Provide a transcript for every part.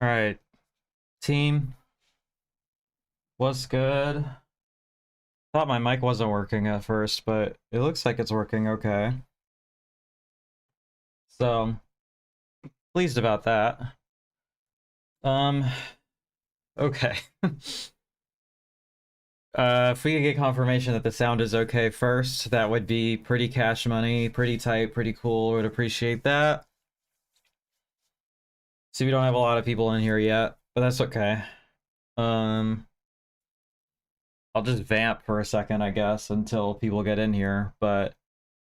All right, team, what's good? Thought my mic wasn't working at first, but it looks like it's working okay. So, pleased about that. Um, okay. If we could get confirmation that the sound is okay first, that would be pretty cash money, pretty tight, pretty cool. Would appreciate that. See, we don't have a lot of people in here yet, but that's okay. Um, I'll just vamp for a second, I guess, until people get in here, but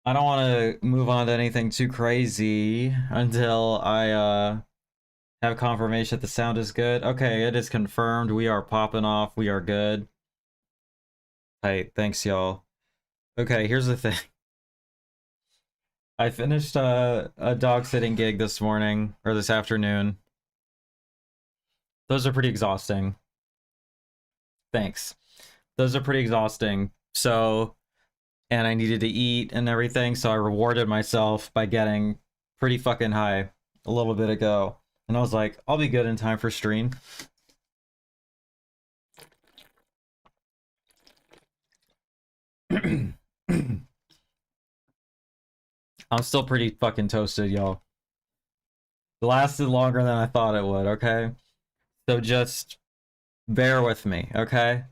I don't want to move on to anything too crazy until I have confirmation that the sound is good. Okay, it is confirmed. We are popping off. We are good. Hey, thanks y'all. Okay, here's the thing. I finished a dog sitting gig this morning or this afternoon. Those are pretty exhausting. Thanks. Those are pretty exhausting. So, and I needed to eat and everything, so I rewarded myself by getting pretty fucking high a little bit ago. And I was like, I'll be good in time for stream. I'm still pretty fucking toasted, y'all. It lasted longer than I thought it would, okay? So just bear with me, okay?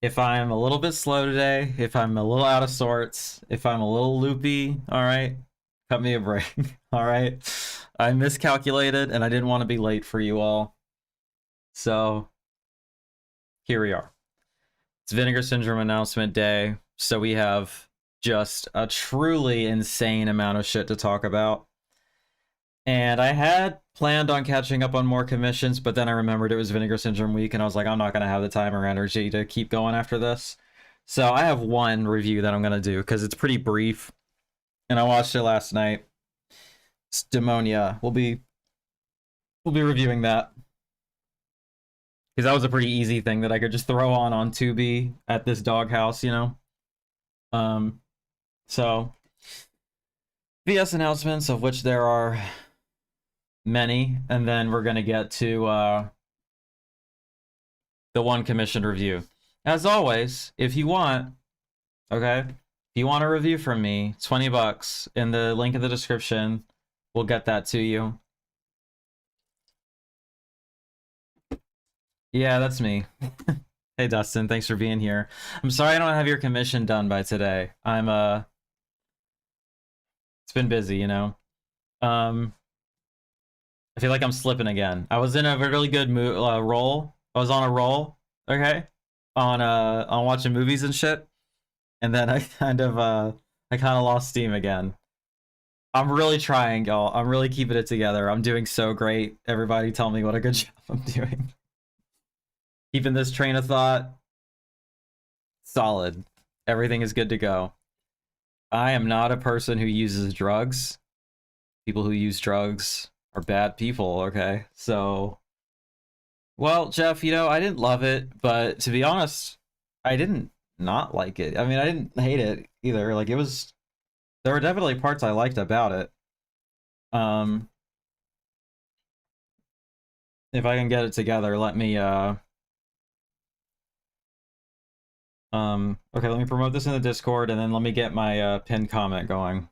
If I'm a little bit slow today, if I'm a little out of sorts, if I'm a little loopy, alright? Cut me a break, alright? I miscalculated and I didn't want to be late for you all. So, here we are. It's Vinegar Syndrome announcement day, so we have just a truly insane amount of shit to talk about. And I had planned on catching up on more commissions, but then I remembered it was Vinegar Syndrome week, and I was like, I'm not going to have the time or energy to keep going after this. So I have one review that I'm going to do, because it's pretty brief, and I watched it last night. It's Demonia. We'll be reviewing that. Because that was a pretty easy thing that I could just throw on Tubi at this doghouse, you know? So, VS announcements, of which there are many, and then we're gonna get to the one commissioned review. As always, if you want, okay, if you want a review from me, $20 in the link in the description. We'll get that to you. Yeah, that's me. Hey Dustin, thanks for being here. I'm sorry I don't have your commission done by today. It's been busy, you know. I feel like I'm slipping again. I was in a really good roll. I was on a roll, okay, on watching movies and shit, and then I kind of lost steam again. I'm really trying, y'all. I'm really keeping it together. I'm doing so great. Everybody tell me what a good job I'm doing. Keeping this train of thought solid. Everything is good to go. I am not a person who uses drugs. People who use drugs are bad people, okay? So, well, Jeff, you know, I didn't love it, but to be honest, I didn't not like it. I mean, I didn't hate it either. Like, it was, there were definitely parts I liked about it. If I can get it together, let me, okay, let me promote this in the Discord, and then let me get my, pinned comment going.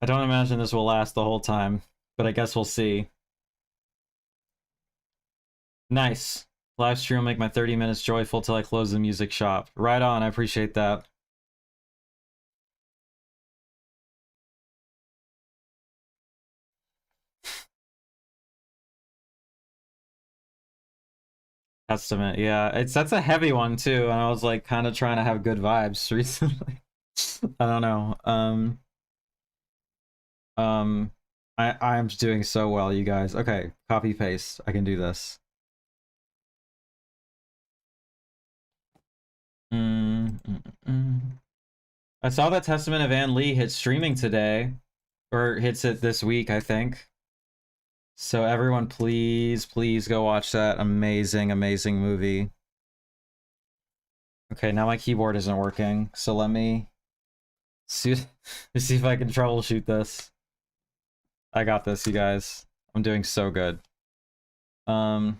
I don't imagine this will last the whole time, but I guess we'll see. Nice. Live stream will make my 30 minutes joyful till I close the music shop. Right on, I appreciate that. Testament, yeah. That's a heavy one too, and I was like kind of trying to have good vibes recently. I don't know. I'm doing so well, you guys. Okay, copy paste. I can do this. I saw that Testament of Ann Lee hit streaming today, or hits it this week, I think. So everyone, please, please go watch that amazing, amazing movie. Okay, now my keyboard isn't working, so let me see, see if I can troubleshoot this. I got this, you guys. I'm doing so good. Um...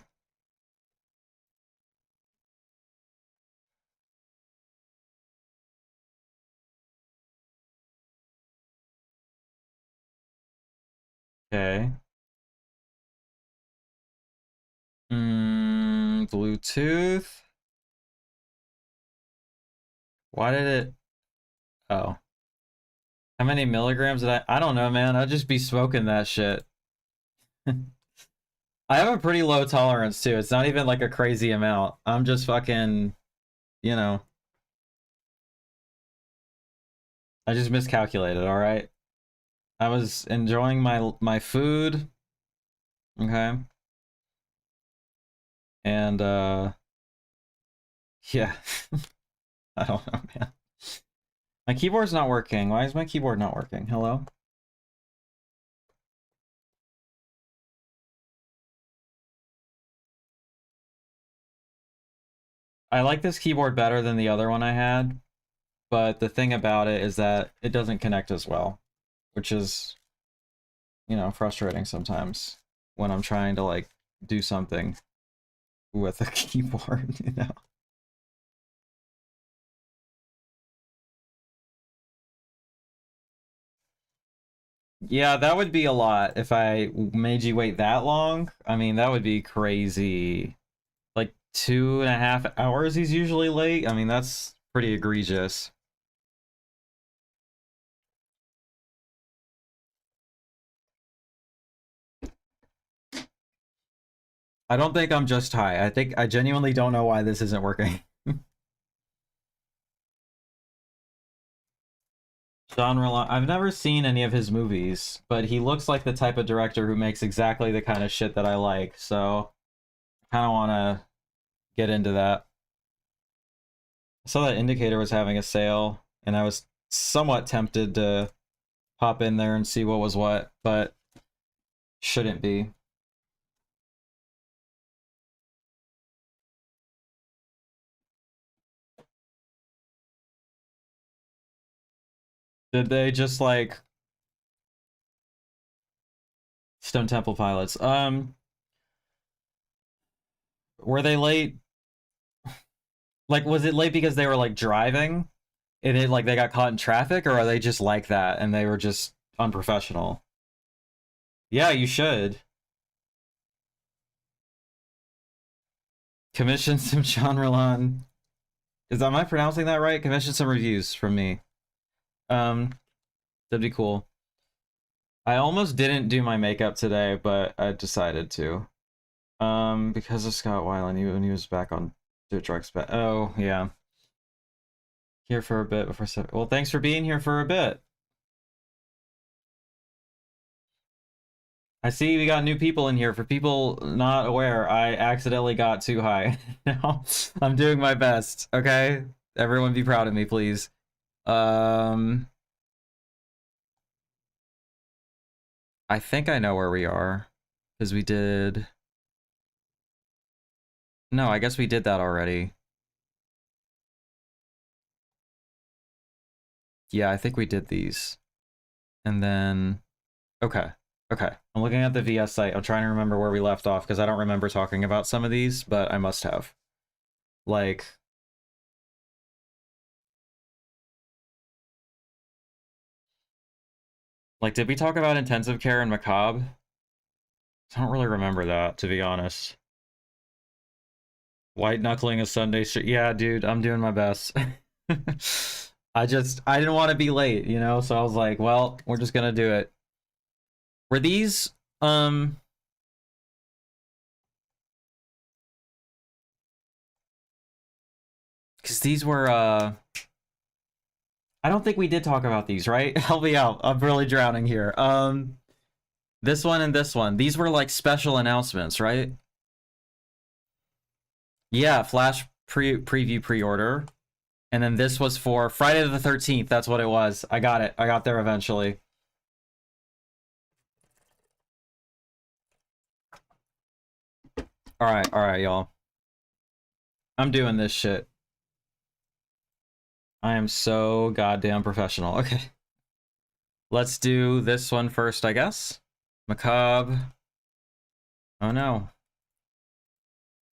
Okay. Bluetooth? Why did it... Oh. How many milligrams did I don't know, man. I'd just be smoking that shit. I have a pretty low tolerance, too. It's not even like a crazy amount. I'm just fucking, you know. I just miscalculated, alright? I was enjoying my food. Okay. And, yeah. I don't know, man. My keyboard's not working. Why is my keyboard not working? Hello? I like this keyboard better than the other one I had, but the thing about it is that it doesn't connect as well, which is, you know, frustrating sometimes when I'm trying to, like, do something with a keyboard, you know? Yeah, that would be a lot if I made you wait that long. I mean, that would be crazy. Like 2.5 hours he's usually late. I mean, that's pretty egregious. I don't think I'm just high. I think I genuinely don't know why this isn't working. Genre, I've never seen any of his movies, but he looks like the type of director who makes exactly the kind of shit that I like, so I kind of want to get into that. I saw that Indicator was having a sale, and I was somewhat tempted to hop in there and see what was what, but shouldn't be. Did they just like Stone Temple Pilots? Were they late? Like, was it late because they were like driving and it like they got caught in traffic, or are they just like that and they were just unprofessional? Yeah, you should. Commission some Chanrelon. Am I pronouncing that right? Commission some reviews from me. That'd be cool. I almost didn't do my makeup today, but I decided to. Because of Scott Weiland, when he was back on Dirt Trucks. But oh yeah, here for a bit before. Well, thanks for being here for a bit. I see we got new people in here. For people not aware, I accidentally got too high. Now I'm doing my best. Okay, everyone, be proud of me, please. I think I know where we are because we did. No, I guess we did that already. Yeah, I think we did these. And then, okay, okay. I'm looking at the VS site. I'm trying to remember where we left off because I don't remember talking about some of these, but I must have. Like, did we talk about intensive care and macabre? I don't really remember that, to be honest. White knuckling a Sunday street. Yeah, dude, I'm doing my best. I didn't want to be late, you know, so I was like, well, we're just gonna do it. Were these, because these were, I don't think we did talk about these, right? Help me out. I'm really drowning here. This one and this one. These were like special announcements, right? Yeah, Flash preview pre-order. And then this was for Friday the 13th. That's what it was. I got it. I got there eventually. All right, y'all. I'm doing this shit. I am so goddamn professional. Okay. Let's do this one first, I guess. Macabre. Oh no.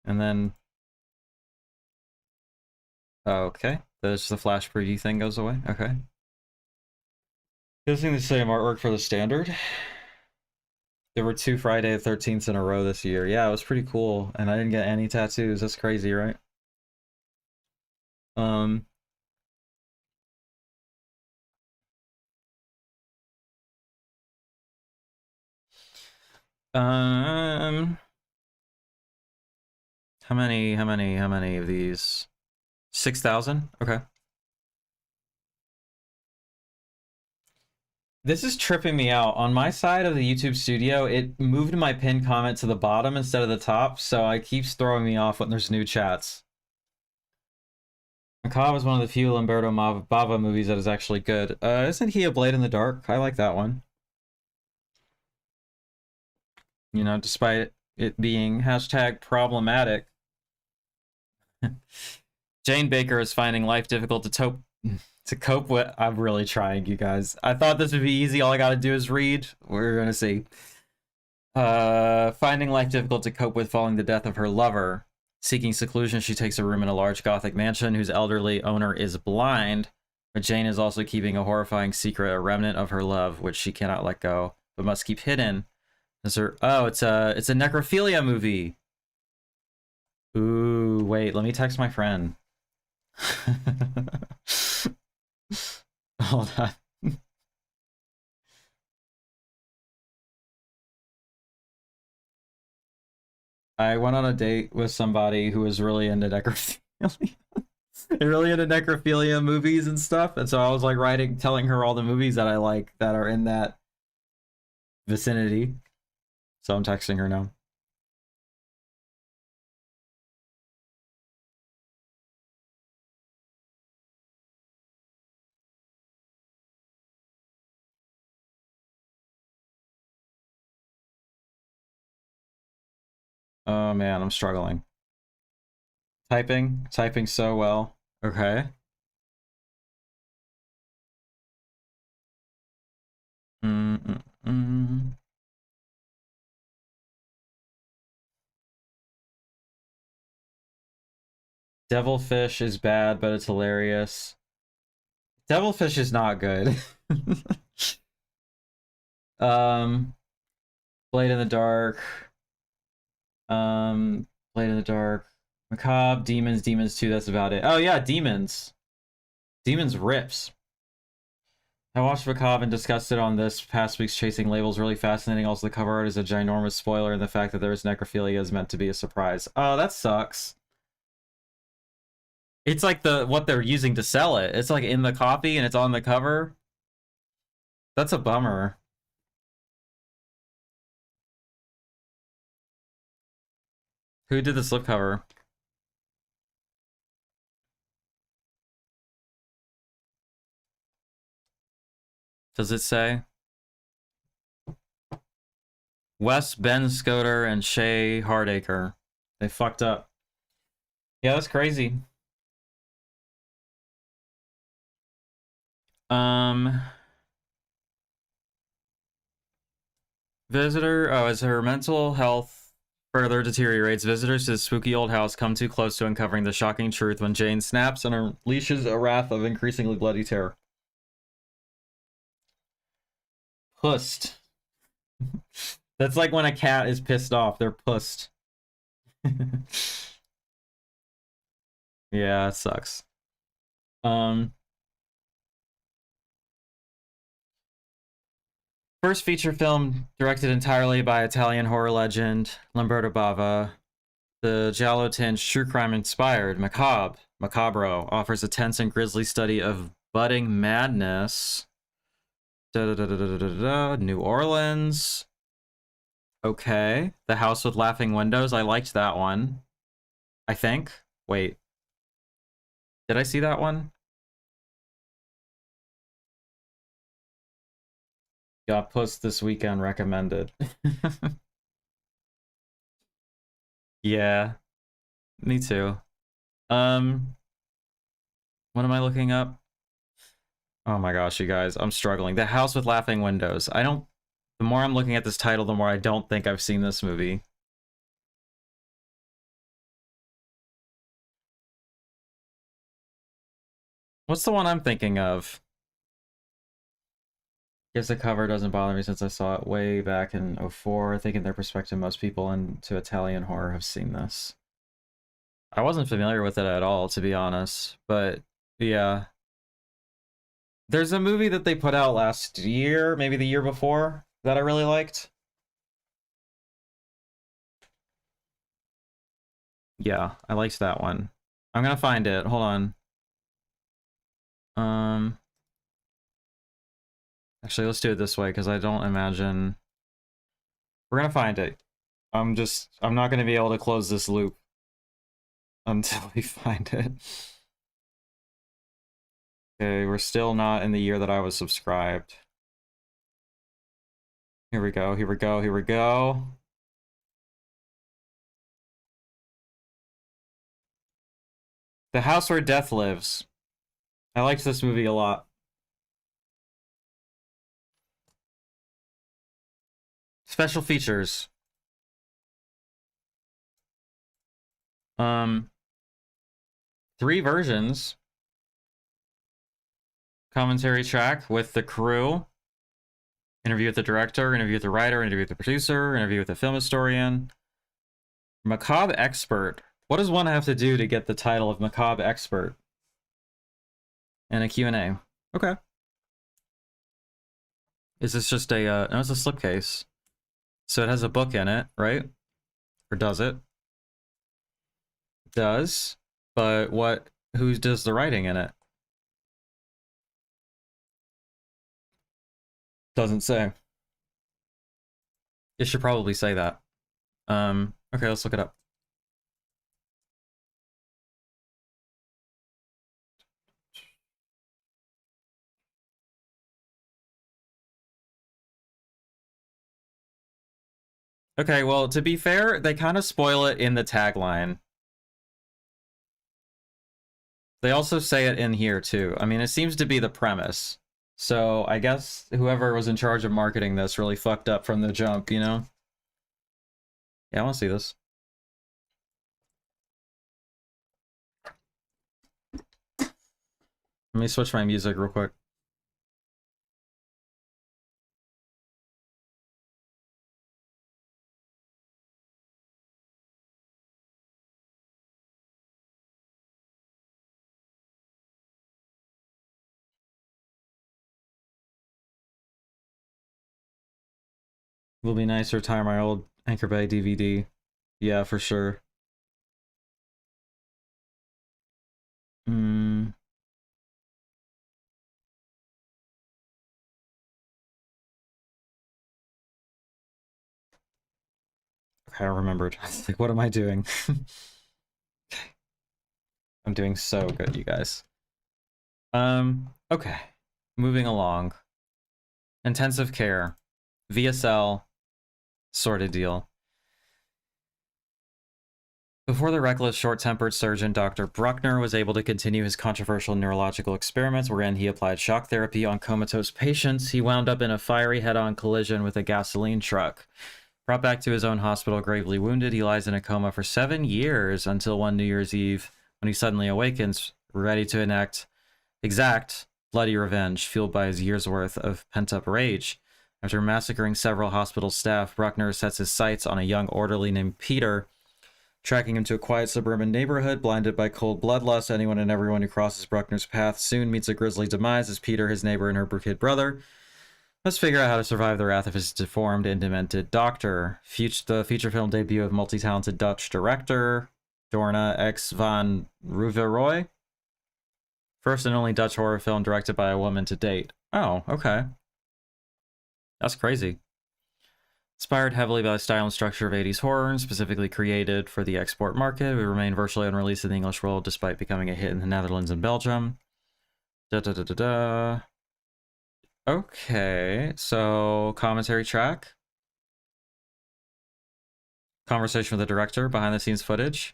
And then... Okay. There's the flash preview thing goes away. Okay. Using the same artwork for the standard. There were 2 Friday the 13th in a row this year. Yeah, it was pretty cool. And I didn't get any tattoos. That's crazy, right? Um... Um... How many of these? 6,000? Okay. This is tripping me out. On my side of the YouTube studio, it moved my pinned comment to the bottom instead of the top, so it keeps throwing me off when there's new chats. Macabre is one of the few Lamberto Bava movies that is actually good. Isn't he a Blade in the Dark? I like that one. You know, despite it being hashtag problematic. Jane Baker is finding life difficult to cope with. I'm really trying, you guys. I thought this would be easy. All I gotta do is read. We're gonna see. Finding life difficult to cope with following the death of her lover. Seeking seclusion, she takes a room in a large Gothic mansion whose elderly owner is blind. But Jane is also keeping a horrifying secret, a remnant of her love, which she cannot let go, but must keep hidden. It's a necrophilia movie. Ooh, wait, let me text my friend. Hold on. I went on a date with somebody who was really into necrophilia. Really into necrophilia movies and stuff, and so I was like telling her all the movies that I like that are in that vicinity. So I'm texting her now. Oh man, I'm struggling. Typing so well. Okay. Devilfish is bad, but it's hilarious. Devilfish is not good. Blade in the Dark. Blade in the Dark. Macabre, Demons 2, that's about it. Oh yeah, Demons. Demons rips. I watched Macabre and discussed it on this past week's Chasing Labels. Really fascinating. Also, the cover art is a ginormous spoiler, and the fact that there is necrophilia is meant to be a surprise. Oh, that sucks. It's like what they're using to sell it. It's like in the copy and it's on the cover. That's a bummer. Who did the slipcover? Does it say? Wes, Ben Scoter, and Shay Hardacre. They fucked up. Yeah, that's crazy. As her mental health further deteriorates, visitors to the spooky old house come too close to uncovering the shocking truth when Jane snaps and unleashes a wrath of increasingly bloody terror. Pussed. That's like when a cat is pissed off. They're pussed. Yeah, it sucks. First feature film directed entirely by Italian horror legend Lamberto Bava. The giallo-tinged true crime-inspired Macabro offers a tense and grisly study of budding madness. New Orleans. Okay. The House with Laughing Windows. I liked that one. I think. Wait. Did I see that one? Got Puss this weekend recommended. Yeah. Me too. What am I looking up? Oh my gosh, you guys, I'm struggling. The House with Laughing Windows. I don't... The more I'm looking at this title, the more I don't think I've seen this movie. What's the one I'm thinking of? Guess the cover doesn't bother me since I saw it way back in '04. I think in their perspective, most people into Italian horror have seen this. I wasn't familiar with it at all, to be honest. But, yeah. There's a movie that they put out last year, maybe the year before, that I really liked. Yeah, I liked that one. I'm gonna find it. Hold on. Actually, let's do it this way, because I don't imagine... We're gonna find it. I'm not gonna be able to close this loop until we find it. Okay, we're still not in the year that I was subscribed. Here we go, here we go, here we go. The House Where Death Lives. I liked this movie a lot. Special features. Three versions. Commentary track with the crew. Interview with the director, interview with the writer, interview with the producer, interview with the film historian. Macabre expert. What does one have to do to get the title of Macabre expert? And a Q&A. Okay. Is this just a, no, it's a slipcase. So it has a book in it, right? Or does it? It does. But who does the writing in it? Doesn't say. It should probably say that. Okay, let's look it up. Okay, well, to be fair, they kind of spoil it in the tagline. They also say it in here, too. I mean, it seems to be the premise. So, I guess whoever was in charge of marketing this really fucked up from the jump, you know? Yeah, I want to see this. Let me switch my music real quick. Will be nice to retire my old Anchor Bay DVD. Yeah, for sure. Okay, I remembered. Like, what am I doing? I'm doing so good, you guys. Okay. Moving along. Intensive care. VSL. Sort of deal. Before the reckless, short-tempered surgeon, Dr. Bruckner was able to continue his controversial neurological experiments wherein he applied shock therapy on comatose patients, he wound up in a fiery head-on collision with a gasoline truck. Brought back to his own hospital gravely wounded, he lies in a coma for 7 years until one New Year's Eve, when he suddenly awakens, ready to exact bloody revenge, fueled by his years' worth of pent-up rage. After massacring several hospital staff, Bruckner sets his sights on a young orderly named Peter, tracking him to a quiet suburban neighborhood. Blinded by cold bloodlust, anyone and everyone who crosses Bruckner's path soon meets a grisly demise as Peter, his neighbor, and her kid brother must figure out how to survive the wrath of his deformed and demented doctor. The feature film debut of multi-talented Dutch director Dorna X van Ruveroy. First and only Dutch horror film directed by a woman to date. Oh, okay. That's crazy. Inspired heavily by the style and structure of 80s horror, and specifically created for the export market, it remained virtually unreleased in the English world despite becoming a hit in the Netherlands and Belgium. Okay, so commentary track. Conversation with the director, behind the scenes footage.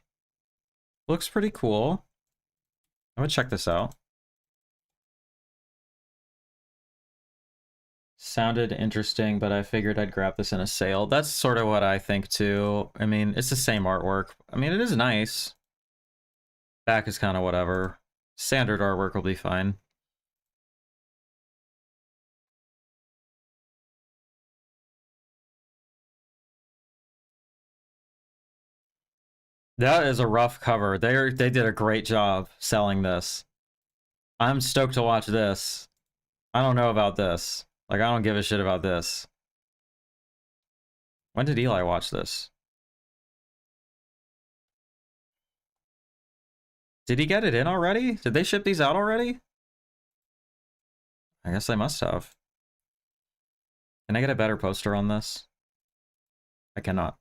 Looks pretty cool. I'm gonna check this out. Sounded interesting, but I figured I'd grab this in a sale. That's sort of what I think too. I mean, it's the same artwork. I mean, it is nice. Back is kind of whatever. Standard artwork will be fine. That is a rough cover. They did a great job selling this. I'm stoked to watch this. I don't know about this. Like, I don't give a shit about this. When did Eli watch this? Did he get it in already? Did they ship these out already? I guess they must have. Can I get a better poster on this? I cannot.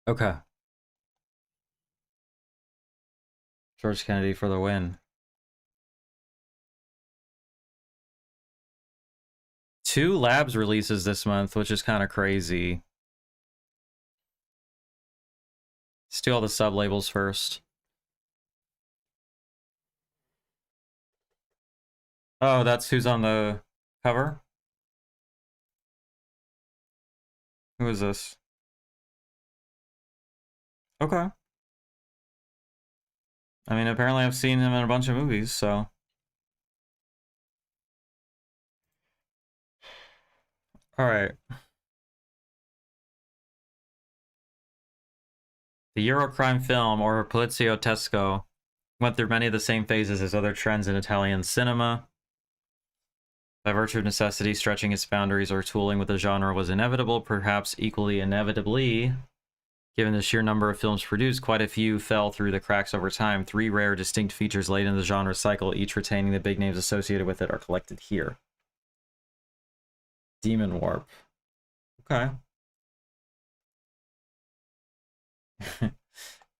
Okay. George Kennedy for the win. 2 labs releases this month, which is kind of crazy. Let's do all the sub-labels first. Oh, that's who's on the cover? Who is this? Okay. I mean, apparently I've seen him in a bunch of movies, so... Alright. The Eurocrime film, or Poliziotesco, went through many of the same phases as other trends in Italian cinema. By virtue of necessity, stretching its boundaries or tooling with the genre was inevitable, perhaps equally inevitably. Given the sheer number of films produced, quite a few fell through the cracks over time. 3 rare, distinct features late in the genre cycle, each retaining the big names associated with it, are collected here. Demon Warp. Okay.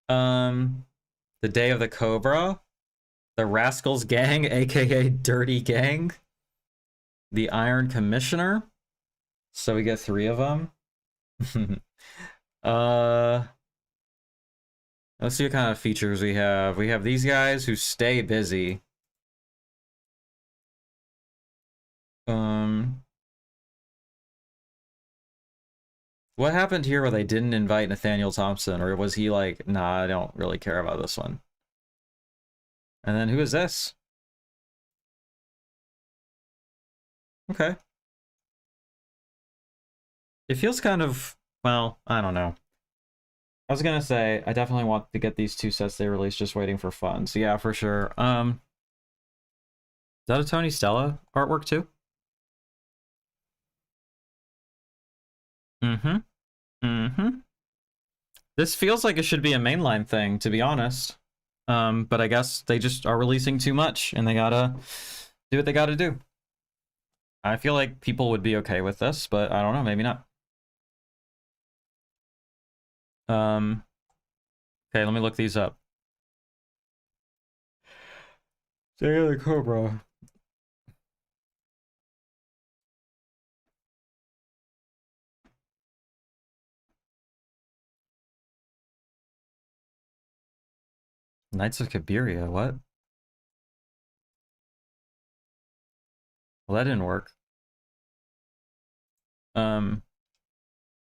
The Day of the Cobra. The Rascals Gang, aka Dirty Gang. The Iron Commissioner. So we get 3 of them. Let's see what kind of features we have. We have these guys who stay busy. What happened here where they didn't invite Nathaniel Thompson? Or was he like, nah, I don't really care about this one? And then who is this? Okay. It feels kind of, well, I don't know. I was gonna say, I definitely want to get these 2 sets they released, just waiting for fun. So yeah, for sure. Is that a Tony Stella artwork too? Mm-hmm. Mm-hmm. This feels like it should be a mainline thing, to be honest. But I guess they just are releasing too much, and they gotta do what they gotta do. I feel like people would be okay with this, but I don't know, maybe not. Okay, let me look these up. Day of the Cobra. Knights of Cabiria, what? Well, that didn't work.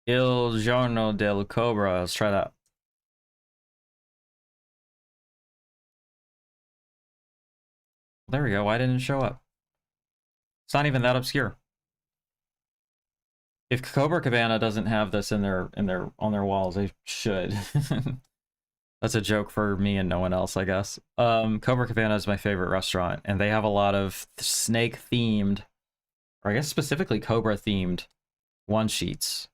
Il Giorno del Cobra, let's try that. There we go, why didn't it show up? It's not even that obscure. If Cobra Cabana doesn't have this in their on their walls, they should. That's a joke for me and no one else, I guess. Cobra Cabana is my favorite restaurant, and they have a lot of snake themed, or I guess specifically Cobra themed one sheets.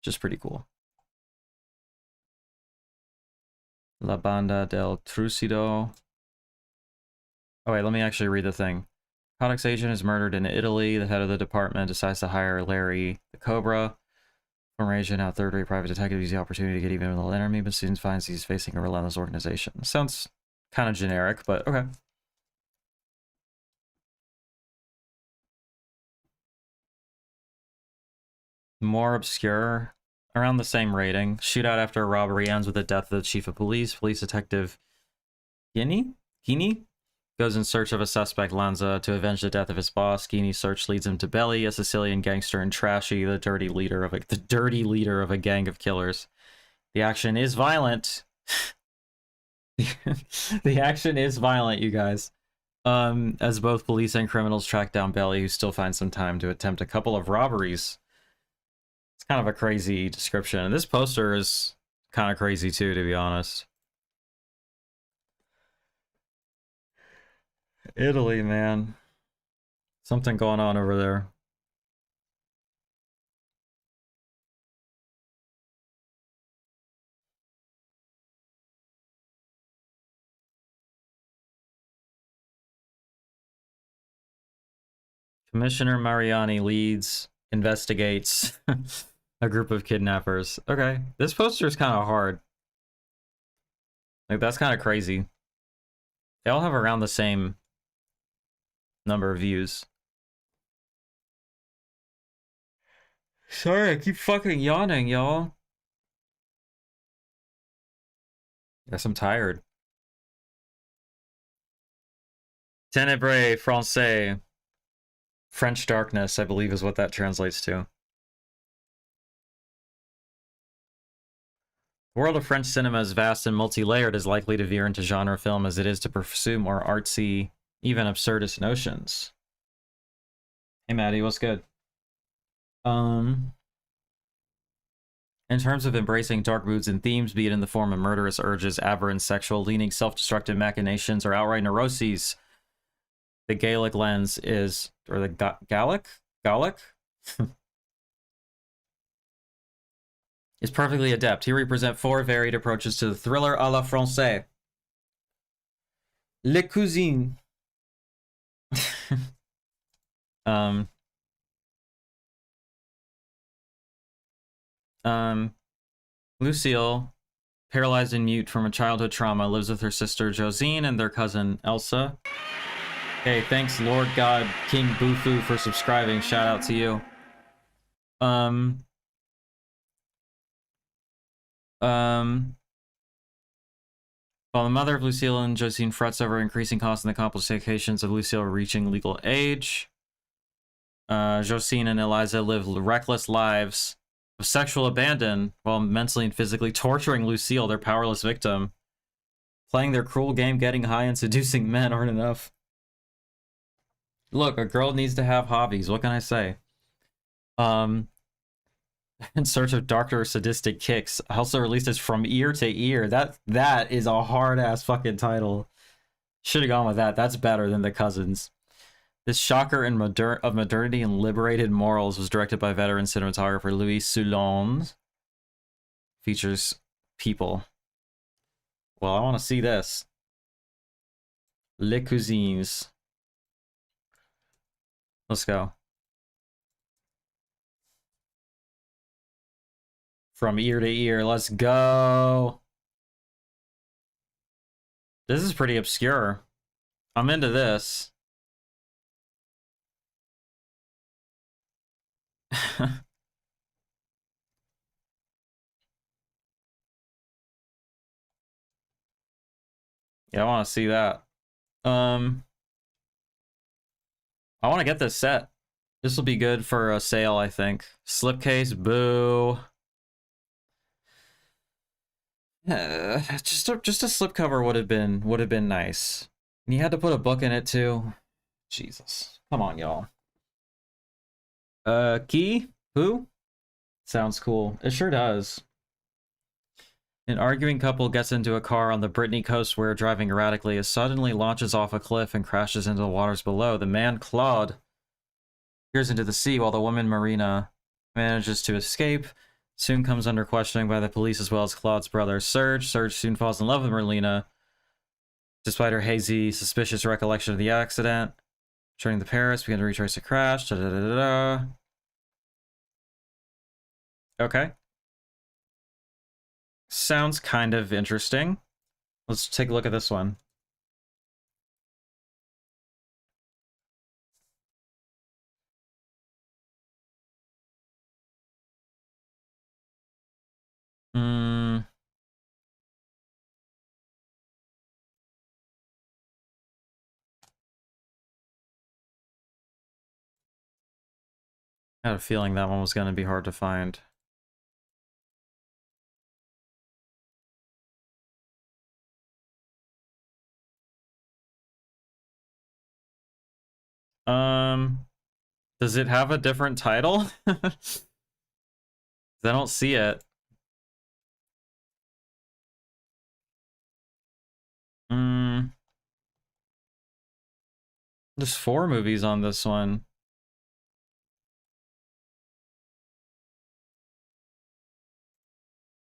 Just pretty cool. La Banda del Trucido. Oh wait, let me actually read the thing. Codex agent is murdered in Italy. The head of the department decides to hire Larry the Cobra. Former agent, now third-rate private detective, uses the opportunity to get even with the enemy, but soon finds he's facing a relentless organization. Sounds kind of generic, but okay. More obscure. Around the same rating. Shootout after a robbery ends with the death of the chief of police. Police detective Kini goes in search of a suspect, Lanza, to avenge the death of his boss. Kini's search leads him to Belly, a Sicilian gangster, and Trashy, the dirty leader of a gang of killers. The action is violent. The action is violent, you guys. As both police and criminals track down Belly, who still finds some time to attempt a couple of robberies. It's kind of a crazy description. And this poster is kind of crazy too, to be honest. Italy, man. Something going on over there. Commissioner Mariani leads, investigates a group of kidnappers. Okay, this poster is kind of hard. Like, that's kind of crazy. They all have around the same number of views. Sorry, I keep fucking yawning, y'all. Guess I'm tired. Ténébreux français. French darkness, I believe, is what that translates to. The world of French cinema is vast and multi-layered, is likely to veer into genre film as it is to pursue more artsy, even absurdist notions. Hey, Maddie, what's good? In terms of embracing dark moods and themes, be it in the form of murderous urges, aberrant sexual leaning, self-destructive machinations, or outright neuroses, the Gaelic lens is, or the Gallic? is perfectly adept. Here we present 4 varied approaches to the thriller à la française. Le Cousine. Lucille, paralyzed and mute from a childhood trauma, lives with her sister Josine and their cousin Elsa. Hey, thanks Lord God King Bufu for subscribing. Shout out to you. While the mother of Lucille and Josine frets over increasing costs and the complications of Lucille reaching legal age, Josine and Eliza live reckless lives of sexual abandon while mentally and physically torturing Lucille, their powerless victim. Playing their cruel game, getting high, and seducing men aren't enough. Look, a girl needs to have hobbies. What can I say? In search of darker sadistic kicks. Also released as From Ear to Ear. That is a hard-ass fucking title. Should have gone with that. That's better than The Cousins. This shocker of modernity and liberated morals was directed by veteran cinematographer Louis Soulon. Features people. Well, I want to see this. Les Cousines. Let's go. From Ear to Ear. Let's go. This is pretty obscure. I'm into this. Yeah, I want to see that. I want to get this set. This will be good for a sale, I think. Slipcase, boo. Just a slipcover would have been nice. And you had to put a book in it too. Jesus, come on, y'all. Key? Who? Sounds cool. It sure does. An arguing couple gets into a car on the Brittany coast where driving erratically it suddenly launches off a cliff and crashes into the waters below. The man, Claude, peers into the sea while the woman, Marina, manages to escape. Soon comes under questioning by the police as well as Claude's brother, Serge. Serge soon falls in love with Marlena, despite her hazy, suspicious recollection of the accident. Returning to Paris, begin to retrace the crash. Da -da -da -da -da. Okay. Sounds kind of interesting. Let's take a look at this one. I had a feeling that one was going to be hard to find. Does it have a different title? I don't see it. There's 4 movies on this one.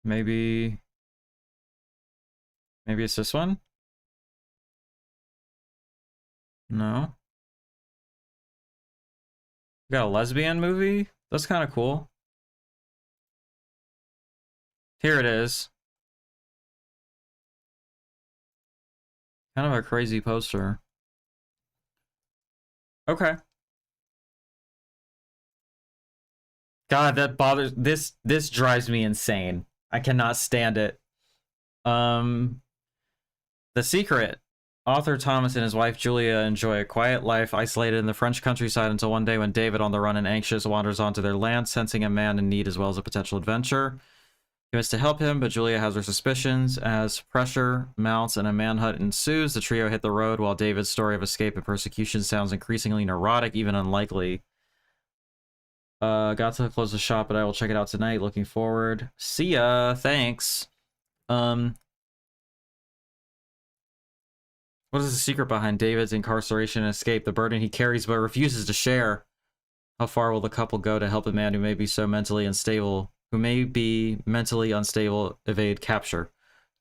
Maybe it's this one? No. We got a lesbian movie? That's kind of cool. Here it is. Kind of a crazy poster. Okay. God, that bothers this drives me insane. I cannot stand it. The Secret. Author Thomas and his wife Julia enjoy a quiet life isolated in the French countryside until one day when David, on the run and anxious, wanders onto their land, sensing a man in need as well as a potential adventure. He wants to help him, but Julia has her suspicions. As pressure mounts and a manhunt ensues, the trio hit the road while David's story of escape and persecution sounds increasingly neurotic, even unlikely. Got to close the shop, but I will check it out tonight. Looking forward. See ya. Thanks. What is the secret behind David's incarceration and escape? The burden he carries but refuses to share. How far will the couple go to help a man who may be mentally unstable, evade capture?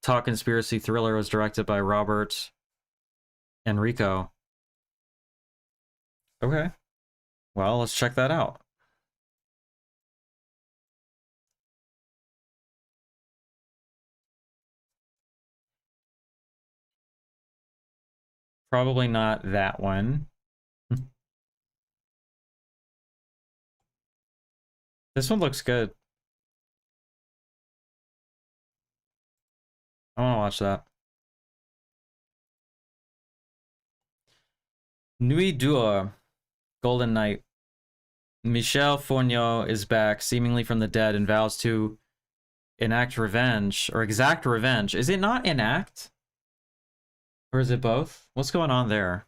Talk conspiracy thriller was directed by Robert Enrico. Okay. Well, let's check that out. Probably not that one. This one looks good. I want to watch that. Nuit d'Or, Golden Night. Michel Fourneau is back, seemingly from the dead, and vows to enact revenge, or exact revenge. Is it not enact? Or is it both? What's going on there?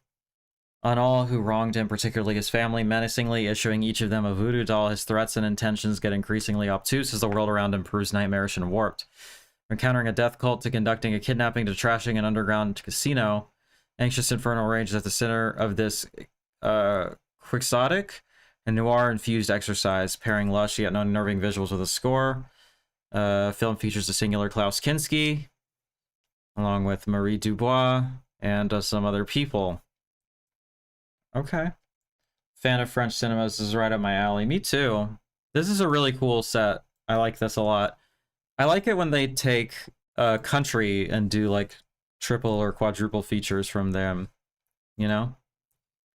On all who wronged him, particularly his family, menacingly issuing each of them a voodoo doll, his threats and intentions get increasingly obtuse as the world around him proves nightmarish and warped. From encountering a death cult to conducting a kidnapping to trashing an underground casino, anxious infernal rage is at the center of this quixotic and noir-infused exercise, pairing lush yet unnerving visuals with a score. Film features the singular Klaus Kinski, along with Marie Dubois, and some other people. Okay. Fan of French cinemas, this is right up my alley. Me too. This is a really cool set. I like this a lot. I like it when they take a country and do like triple or quadruple features from them, you know?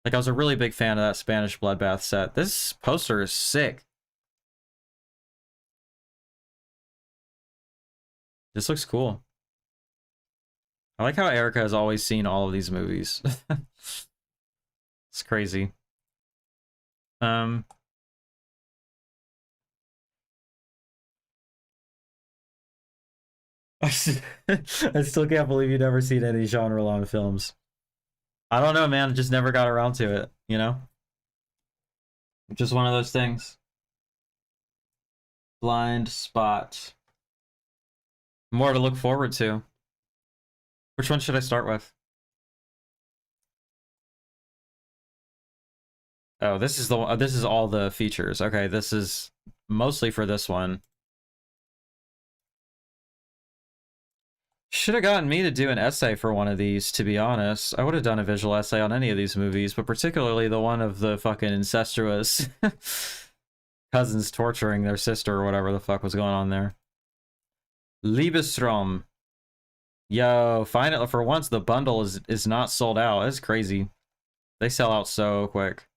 Like I was a really big fan of that Spanish Bloodbath set. This poster is sick. This looks cool. I like how Erica has always seen all of these movies. It's crazy. I still can't believe you've never seen any genre-long films. I don't know, man. I just never got around to it, you know? Just one of those things. Blind spot. More to look forward to. Which one should I start with? Oh, this is this is all the features. Okay, this is mostly for this one. Should have gotten me to do an essay for one of these, to be honest. I would have done a visual essay on any of these movies, but particularly the one of the fucking incestuous cousins torturing their sister or whatever the fuck was going on there. Liebestrom. Yo, finally, for once the bundle is not sold out. It's crazy. They sell out so quick.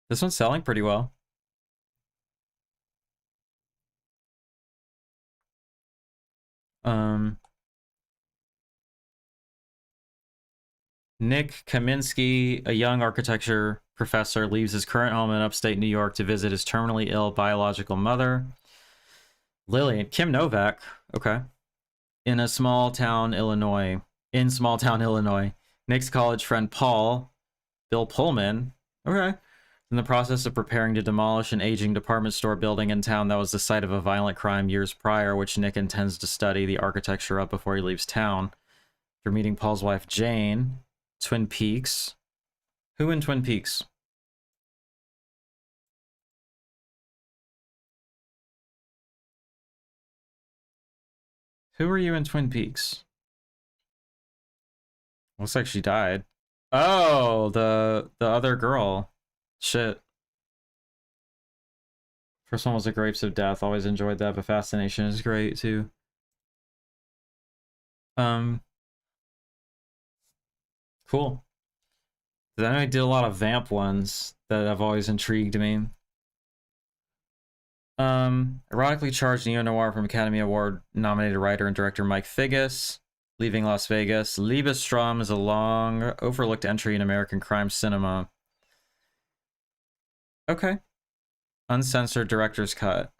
This one's selling pretty well. Nick Kaminsky, a young architecture professor, leaves his current home in upstate New York to visit his terminally ill biological mother. Lillian, Kim Novak, okay. In small town, Illinois. Nick's college friend Paul, Bill Pullman, okay, in the process of preparing to demolish an aging department store building in town that was the site of a violent crime years prior, which Nick intends to study the architecture of before he leaves town. After meeting Paul's wife, Jane, Twin Peaks. Who in Twin Peaks? Who are you in Twin Peaks? Looks like she died. Oh, the other girl. Shit. First one was The Grapes of Death. Always enjoyed that, but Fascination is great too. Cool. Then I did a lot of vamp ones that have always intrigued me. Erotically charged neo-noir from Academy Award nominated writer and director Mike Figgis. Leaving Las Vegas. Liebestrom is a long overlooked entry in American crime cinema. Okay. Uncensored director's cut.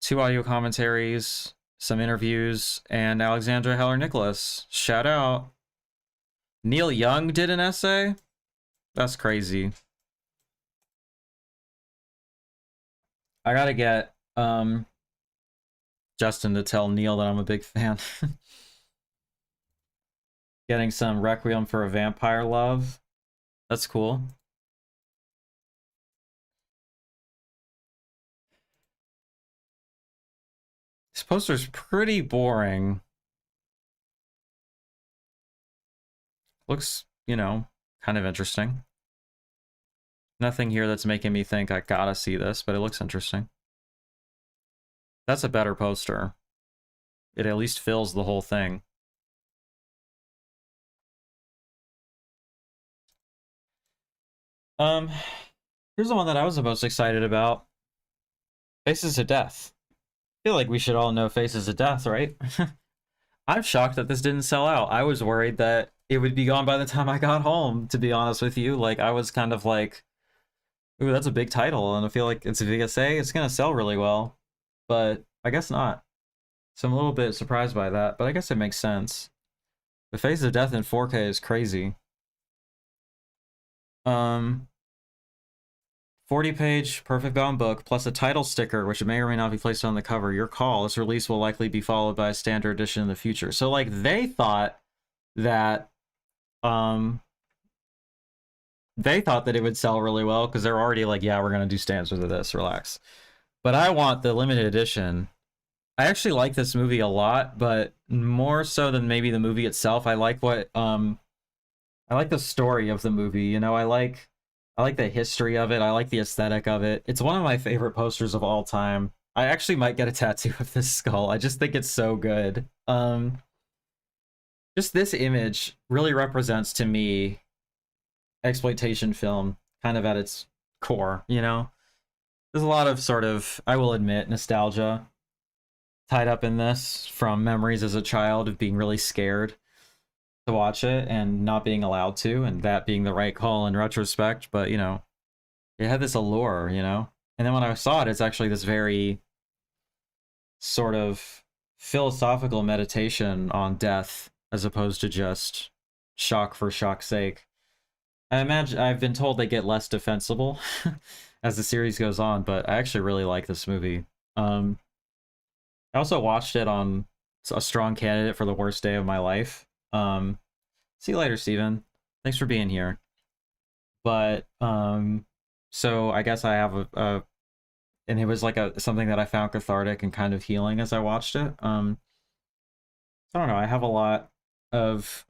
2 audio commentaries, some interviews, and Alexandra Heller-Nicholas. Shout out. Neil Young did an essay? That's crazy. I gotta get Justin to tell Neil that I'm a big fan. Getting some Requiem for a Vampire love. That's cool. This poster's pretty boring. Looks, you know, kind of interesting. Nothing here that's making me think I gotta see this, but it looks interesting. That's a better poster. It at least fills the whole thing. Here's the one that I was the most excited about. Faces of Death. I feel like we should all know Faces of Death, right? I'm shocked that this didn't sell out. I was worried that it would be gone by the time I got home, to be honest with you. Like, I was kind of like, ooh, that's a big title, and I feel like it's a VSA, it's gonna sell really well. But I guess not. So I'm a little bit surprised by that, but I guess it makes sense. The Faces of Death in 4K is crazy. 40-page perfect bound book plus a title sticker, which may or may not be placed on the cover. Your call. This release will likely be followed by a standard edition in the future. So, like, they thought that it would sell really well because they're already like, yeah, we're gonna do standards of this. Relax. But I want the limited edition. I actually like this movie a lot, but more so than maybe the movie itself. I like what I like the story of the movie. You know, I like the history of it. I like the aesthetic of it. It's one of my favorite posters of all time. I actually might get a tattoo of this skull. I just think it's so good. Just this image really represents to me exploitation film kind of at its core, you know? There's a lot of sort of, I will admit, nostalgia tied up in this from memories as a child of being really scared to watch it and not being allowed to, and that being the right call in retrospect. But, you know, it had this allure, you know? And then when I saw it, it's actually this very sort of philosophical meditation on death as opposed to just shock for shock's sake. I imagine I've been told they get less defensible as the series goes on, but I actually really like this movie. I also watched it on a strong candidate for the worst day of my life. See you later, Steven. Thanks for being here. But so I guess I have a and it was like something that I found cathartic and kind of healing as I watched it. I don't know. I have a lot of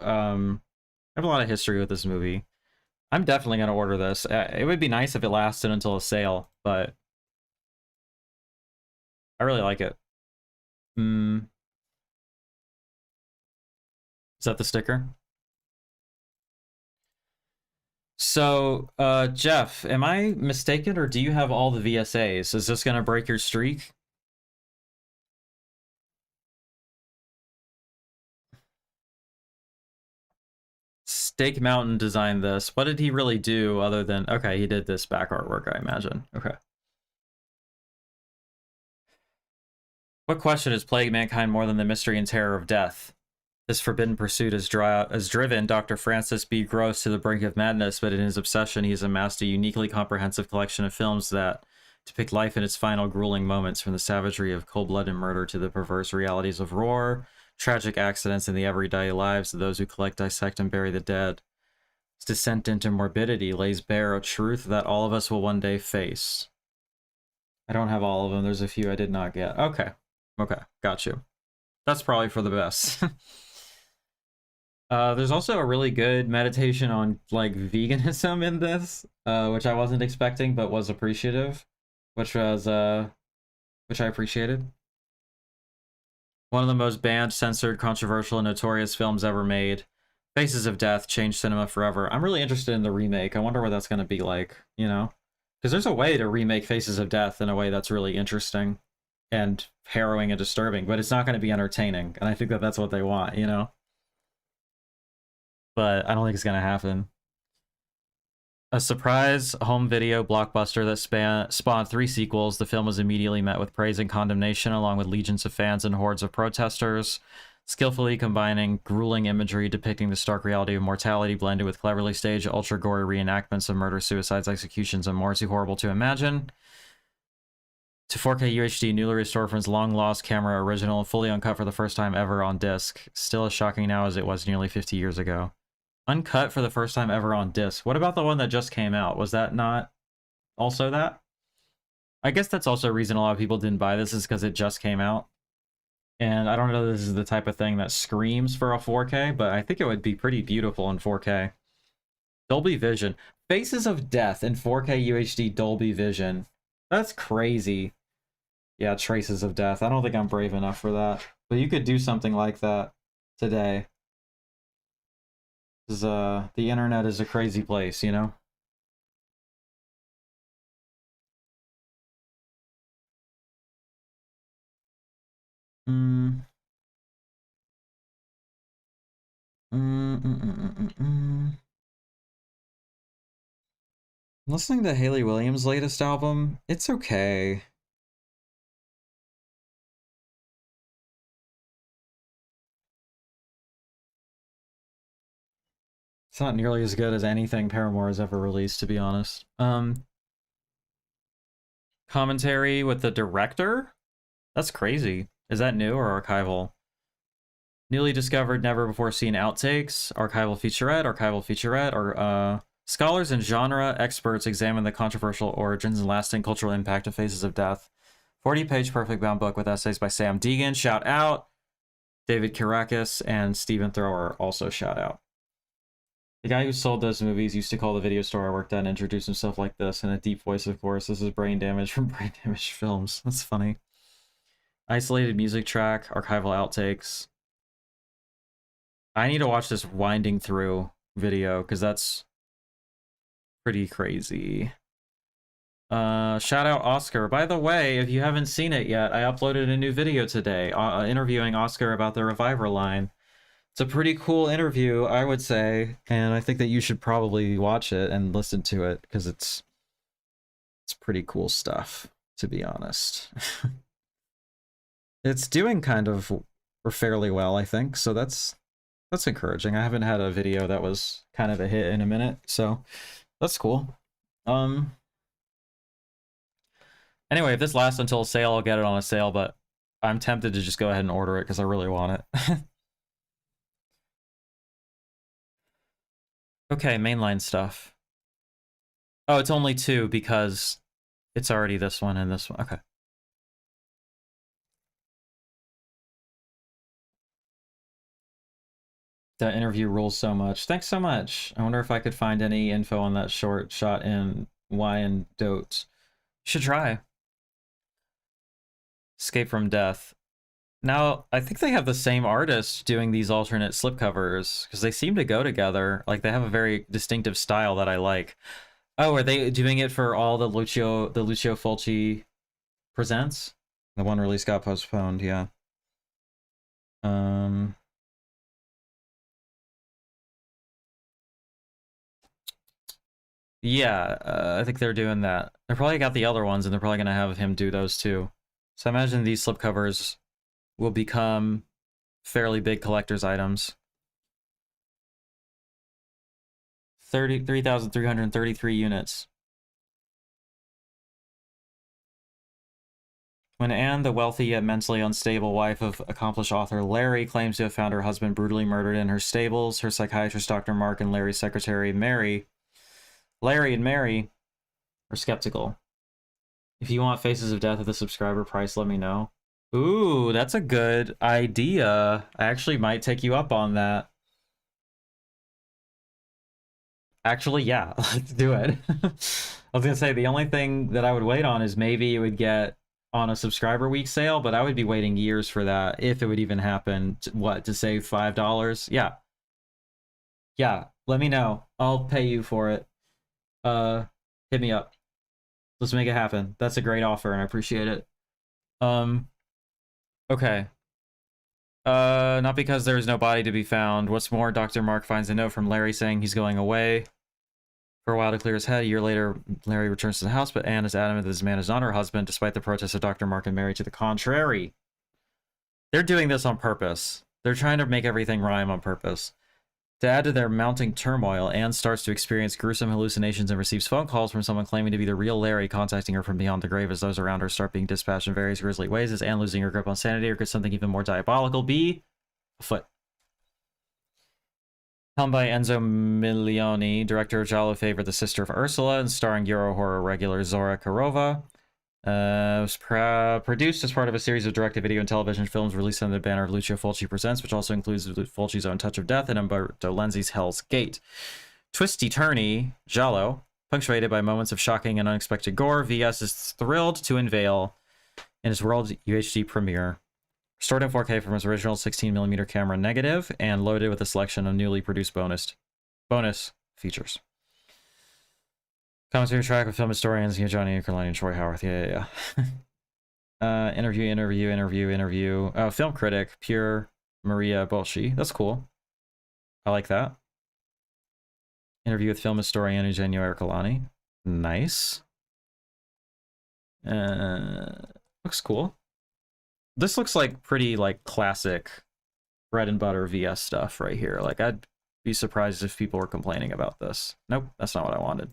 history with this movie. I'm definitely gonna order this. It would be nice if it lasted until a sale, but I really like it. Is that the sticker? So, Jeff, am I mistaken, or do you have all the VSAs? Is this gonna break your streak? Stake Mountain designed this. What did he really do other than... Okay, he did this back artwork, I imagine. Okay. What question has plagued mankind more than the mystery and terror of death? This forbidden pursuit has driven Dr. Francis B. Gross to the brink of madness, but in his obsession, he has amassed a uniquely comprehensive collection of films that depict life in its final grueling moments, from the savagery of cold-blooded murder to the perverse realities of war, tragic accidents in the everyday lives of those who collect, dissect, and bury the dead. His descent into morbidity lays bare a truth that all of us will one day face. I don't have all of them. There's a few I did not get. Okay. Okay. Got you. That's probably for the best. There's also a really good meditation on, like, veganism in this, which I wasn't expecting, but was appreciative. Which I appreciated. One of the most banned, censored, controversial, and notorious films ever made. Faces of Death changed cinema forever. I'm really interested in the remake. I wonder what that's going to be like, you know? Because there's a way to remake Faces of Death in a way that's really interesting and harrowing and disturbing, but it's not going to be entertaining. And I think that that's what they want, you know? But I don't think it's going to happen. A surprise home video blockbuster that spawned 3 sequels, the film was immediately met with praise and condemnation, along with legions of fans and hordes of protesters, skillfully combining grueling imagery depicting the stark reality of mortality blended with cleverly staged, ultra-gory reenactments of murder, suicides, executions, and more too horrible to imagine. To 4K UHD, newly restored from its long-lost camera original, fully uncut for the first time ever on disc. Still as shocking now as it was nearly 50 years ago. Uncut for the first time ever on disc. What about the one that just came out? Was that not also that? I guess that's also a reason a lot of people didn't buy this, is because it just came out. And I don't know if this is the type of thing that screams for a 4K, but I think it would be pretty beautiful in 4K. Dolby Vision. Faces of Death in 4K UHD Dolby Vision. That's crazy. Yeah, Traces of Death. I don't think I'm brave enough for that. But you could do something like that today. The internet is a crazy place, you know? Listening to Hayley Williams' latest album, it's okay. It's not nearly as good as anything Paramore has ever released, to be honest. Commentary with the director? That's crazy. Is that new or archival? Newly discovered, never before seen outtakes, archival featurette, or scholars and genre experts examine the controversial origins and lasting cultural impact of Faces of Death. 40-page perfect bound book with essays by Sam Deegan, shout out. David Kirakis and Stephen Thrower also shout out. The guy who sold those movies used to call the video store I worked at and introduce himself like this in a deep voice, of course. This is Brain Damage from Brain Damage Films. That's funny. Isolated music track, archival outtakes. I need to watch this winding through video because that's pretty crazy. Shout out Oscar. By the way, if you haven't seen it yet, I uploaded a new video today interviewing Oscar about the Reviver line. It's a pretty cool interview, I would say, and I think that you should probably watch it and listen to it because it's pretty cool stuff, to be honest. It's doing kind of or fairly well, I think, so that's encouraging. I haven't had a video that was kind of a hit in a minute, so that's cool. Anyway, if this lasts until a sale, I'll get it on a sale, but I'm tempted to just go ahead and order it because I really want it. Okay, mainline stuff. Oh, it's only 2 because it's already this one and this one. Okay. That interview rules so much. Thanks so much. I wonder if I could find any info on that short shot in Wyandotte. Should try. Escape from Death. Now, I think they have the same artist doing these alternate slipcovers, because they seem to go together. Like, they have a very distinctive style that I like. Oh, are they doing it for all the Lucio Fulci presents? The one release got postponed, yeah. Yeah, I think they're doing that. They're probably got the other ones, and they're probably gonna have him do those too. So I imagine these slipcovers will become fairly big collector's items. 33,333 units. When Anne, the wealthy yet mentally unstable wife of accomplished author Larry, claims to have found her husband brutally murdered in her stables, her psychiatrist Dr. Mark and Larry's secretary Larry and Mary are skeptical. If you want Faces of Death at the subscriber price, let me know. Ooh, that's a good idea. I actually might take you up on that. Actually, yeah, let's do it. I was gonna say the only thing that I would wait on is maybe it would get on a subscriber week sale, but I would be waiting years for that if it would even happen. What, to save $5? Yeah. Yeah, let me know. I'll pay you for it. Hit me up. Let's make it happen. That's a great offer and I appreciate it. Okay. Not because there is no body to be found. What's more, Dr. Mark finds a note from Larry saying he's going away for a while to clear his head. A year later, Larry returns to the house, but Anne is adamant that this man is not her husband, despite the protests of Dr. Mark and Mary to the contrary. They're doing this on purpose. They're trying to make everything rhyme on purpose. To add to their mounting turmoil, Anne starts to experience gruesome hallucinations and receives phone calls from someone claiming to be the real Larry, contacting her from beyond the grave as those around her start being dispatched in various grisly ways. Is Anne losing her grip on sanity, or could something even more diabolical be afoot? Helmed by Enzo Milioni, director Giallo favored The Sister of Ursula, and starring Euro horror regular Zora Karova. It was produced as part of a series of direct-to-video and television films released under the banner of Lucio Fulci Presents, which also includes Fulci's own Touch of Death and Umberto Lenzi's Hell's Gate. Twisty-turny, Giallo, punctuated by moments of shocking and unexpected gore, VS is thrilled to unveil in its world UHD premiere. Restored in 4K from its original 16mm camera negative, and loaded with a selection of newly produced bonus features. Commentary track with film historians, Johnny Carlini and Troy Howarth. Yeah. Interview. Oh, film critic, Pure Maria Bolshi. That's cool. I like that. Interview with film historian Eugenio Ercolani. Nice. Looks cool. This looks like pretty like classic bread and butter VS stuff right here. Like I'd be surprised if people were complaining about this. Nope, that's not what I wanted.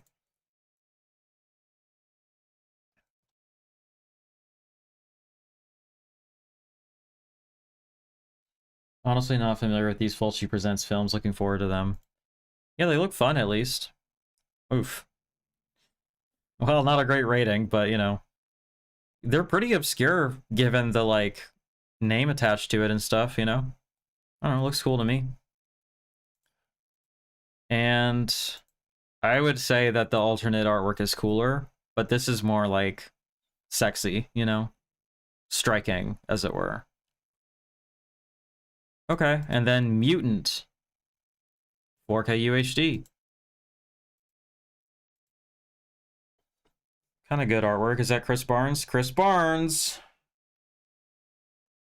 Honestly, not familiar with these Fulci Presents films. Looking forward to them. Yeah, they look fun at least. Oof. Well, not a great rating, but you know, they're pretty obscure given the like name attached to it and stuff. You know, I don't know. It looks cool to me. And I would say that the alternate artwork is cooler, but this is more like sexy. You know, striking as it were. Okay, and then Mutant 4K UHD. Kind of good artwork. Is that Chris Barnes? Chris Barnes!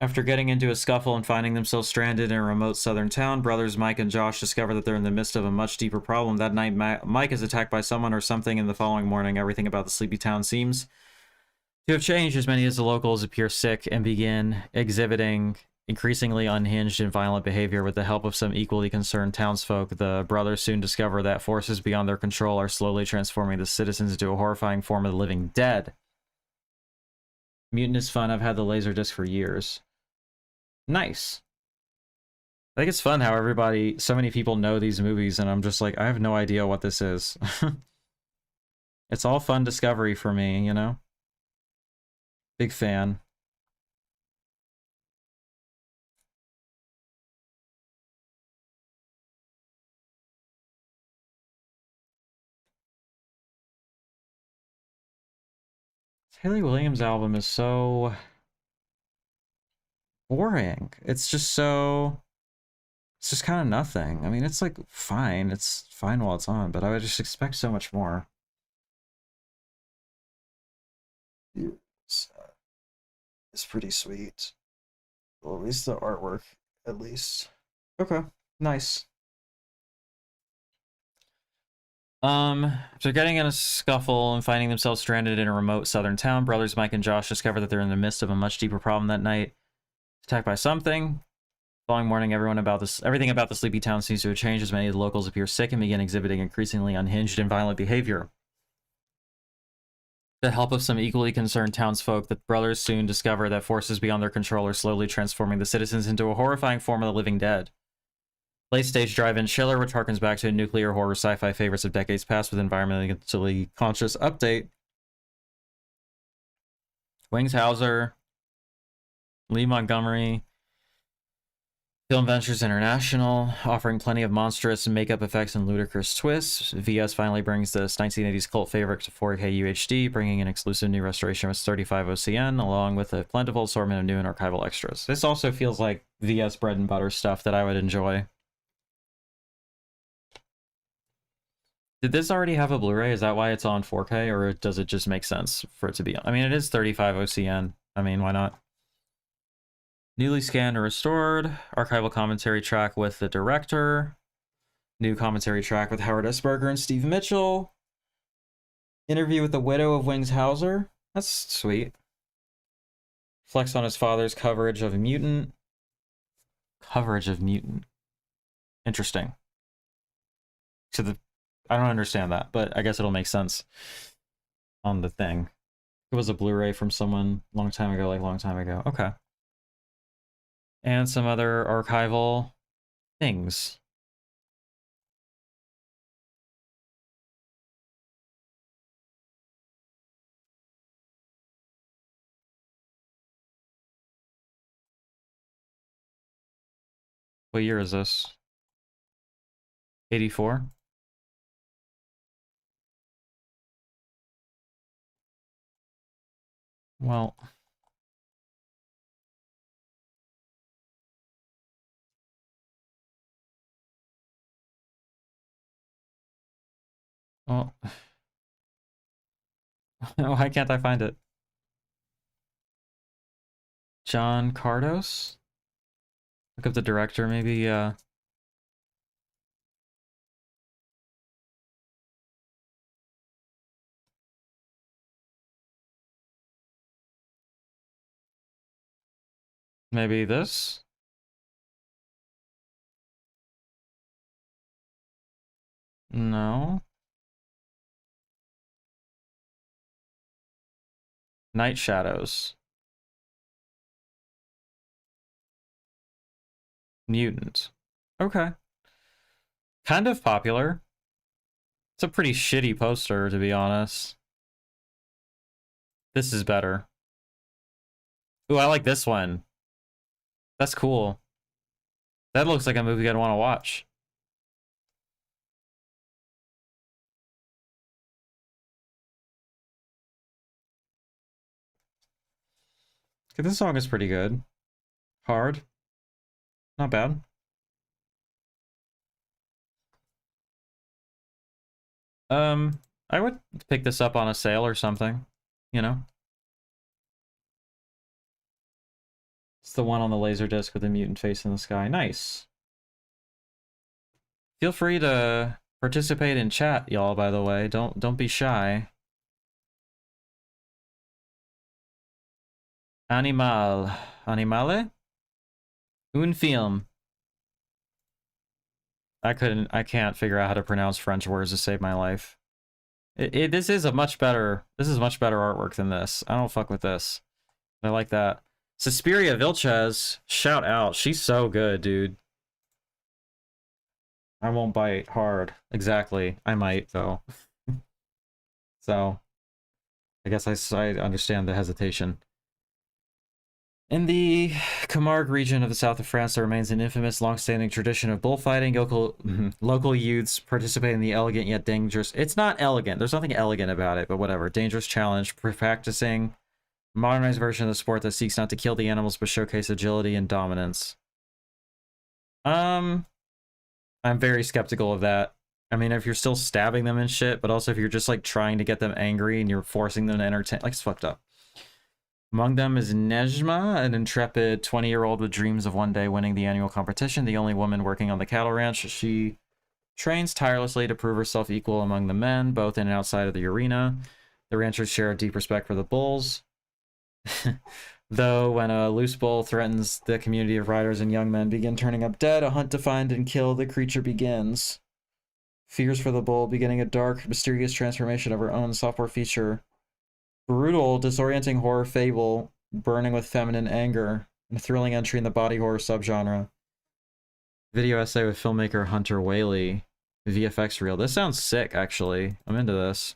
After getting into a scuffle and finding themselves stranded in a remote southern town, brothers Mike and Josh discover that they're in the midst of a much deeper problem. That night, Mike is attacked by someone or something, and the following morning, everything about the sleepy town seems to have changed, as many as the locals appear sick and begin exhibiting increasingly unhinged and violent behavior. With the help of some equally concerned townsfolk, the brothers soon discover that forces beyond their control are slowly transforming the citizens into a horrifying form of the living dead. Mutant is fun. I've had the Laserdisc for years. Nice. I think it's fun how so many people know these movies, and I'm just like, I have no idea what this is. It's all fun discovery for me, you know? Big fan. Haley Williams' album is so boring. It's just kind of nothing. I mean, it's like fine. It's fine while it's on, but I would just expect so much more. It's pretty sweet. Well, at least the artwork, at least. Okay, nice. After getting in a scuffle and finding themselves stranded in a remote southern town, brothers Mike and Josh discover that they're in the midst of a much deeper problem that night. Attacked by something. Following morning, everything about the sleepy town seems to have changed as many of the locals appear sick and begin exhibiting increasingly unhinged and violent behavior. With the help of some equally concerned townsfolk, the brothers soon discover that forces beyond their control are slowly transforming the citizens into a horrifying form of the living dead. Late-stage drive-in chiller, which harkens back to nuclear horror sci-fi favorites of decades past with environmentally conscious update. Wings Hauser, Lee Montgomery, Film Ventures International, offering plenty of monstrous makeup effects and ludicrous twists. VS finally brings this 1980s cult favorite to 4K UHD, bringing an exclusive new restoration with 35 OCN, along with a plentiful assortment of new and archival extras. This also feels like VS bread and butter stuff that I would enjoy. Did this already have a Blu-ray? Is that why it's on 4K, or does it just make sense for it to be on? I mean, it is 35 OCN. I mean, why not? Newly scanned and restored. Archival commentary track with the director. New commentary track with Howard S. Berger and Steve Mitchell. Interview with the widow of Wings Hauser. That's sweet. Flex on his father's coverage of Mutant. Coverage of Mutant. Interesting. So I don't understand that, but I guess it'll make sense on the thing. It was a Blu-ray from someone long time ago. Okay. And some other archival things. What year is this? 84? Well, why can't I find it? John Cardos? Look up the director, maybe, maybe this? No. Night Shadows. Mutant. Okay. Kind of popular. It's a pretty shitty poster, to be honest. This is better. Ooh, I like this one. That's cool. That looks like a movie I'd want to watch. Okay, this song is pretty good. Hard. Not bad. I would pick this up on a sale or something, you know? It's the one on the laser disc with the mutant face in the sky. Nice. Feel free to participate in chat, y'all, by the way. Don't be shy. Animale? Un film. I can't figure out how to pronounce French words to save my life. This is much better artwork than this. I don't fuck with this. I like that. Suspiria Vilches, shout out. She's so good, dude. I won't bite hard. Exactly. I might, though. So, I guess I understand the hesitation. In the Camargue region of the south of France, there remains an infamous, long-standing tradition of bullfighting. Local youths participate in the elegant yet dangerous... It's not elegant. There's nothing elegant about it, but whatever. Dangerous challenge, practicing modernized version of the sport that seeks not to kill the animals, but showcase agility and dominance. I'm very skeptical of that. I mean, if you're still stabbing them and shit, but also if you're just, like, trying to get them angry and you're forcing them to entertain... Like, it's fucked up. Among them is Nejma, an intrepid 20-year-old with dreams of one day winning the annual competition, the only woman working on the cattle ranch. She trains tirelessly to prove herself equal among the men, both in and outside of the arena. The ranchers share a deep respect for the bulls. Though, when a loose bull threatens the community of riders and young men begin turning up dead, a hunt to find and kill the creature begins. Fears for the bull, beginning a dark, mysterious transformation of her own sophomore feature. Brutal, disorienting horror fable, burning with feminine anger, and a thrilling entry in the body horror subgenre. Video essay with filmmaker Hunter Whaley. VFX reel. This sounds sick, actually. I'm into this.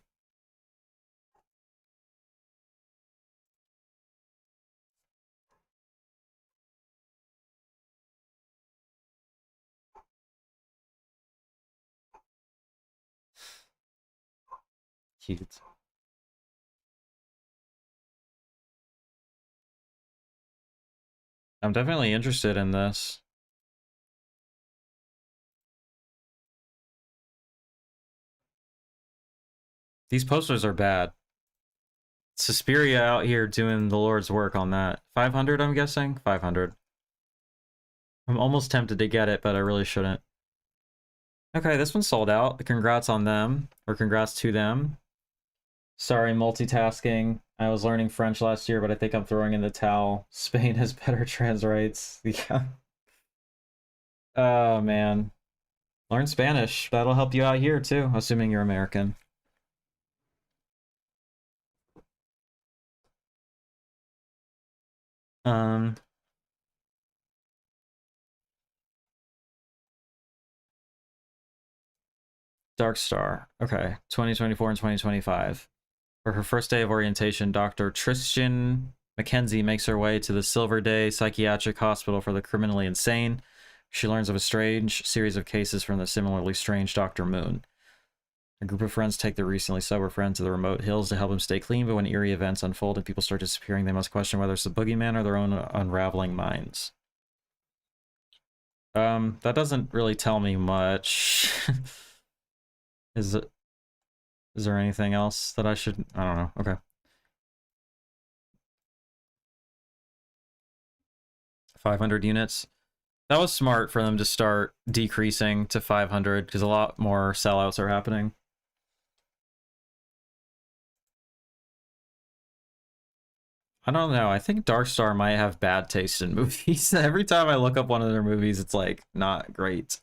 Cute. I'm definitely interested in this. These posters are bad. Suspiria out here doing the Lord's work on that. 500, I'm guessing? 500. I'm almost tempted to get it, but I really shouldn't. Okay, this one sold out. Congrats on them. Or congrats to them. Sorry, multitasking. I was learning French last year, but I think I'm throwing in the towel. Spain has better trans rights. Yeah. Oh, man. Learn Spanish. That'll help you out here, too, assuming you're American. Dark Star. Okay. 2024 and 2025. For her first day of orientation, Dr. Tristan Mackenzie makes her way to the Silver Day Psychiatric Hospital for the Criminally Insane. She learns of a strange series of cases from the similarly strange Dr. Moon. A group of friends take their recently sober friend to the remote hills to help him stay clean, but when eerie events unfold and people start disappearing, they must question whether it's the boogeyman or their own unraveling minds. That doesn't really tell me much. Is there anything else that I should... I don't know. Okay. 500 units. That was smart for them to start decreasing to 500 because a lot more sellouts are happening. I don't know. I think Dark Star might have bad taste in movies. Every time I look up one of their movies, it's like not great.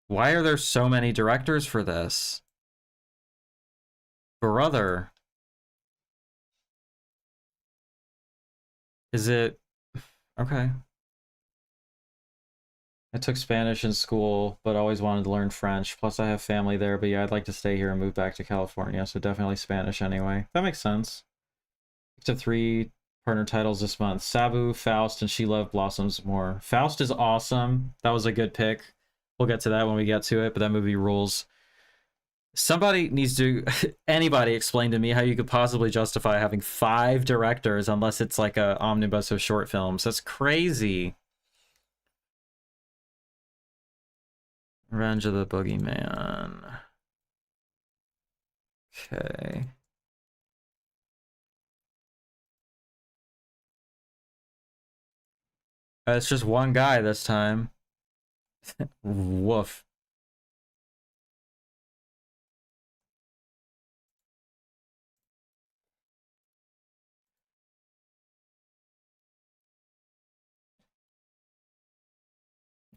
Why are there so many directors for this? Brother. Is it... Okay. I took Spanish in school, but always wanted to learn French. Plus, I have family there, but yeah, I'd like to stay here and move back to California, so definitely Spanish anyway. That makes sense. Up to 3 partner titles this month. Sabu, Faust, and She Love Blossoms More. Faust is awesome. That was a good pick. We'll get to that when we get to it, but that movie rules. Somebody needs to... Anybody explain to me how you could possibly justify having 5 directors unless it's like a omnibus of short films. That's crazy. Revenge of the Boogeyman. Okay. It's just one guy this time. Woof.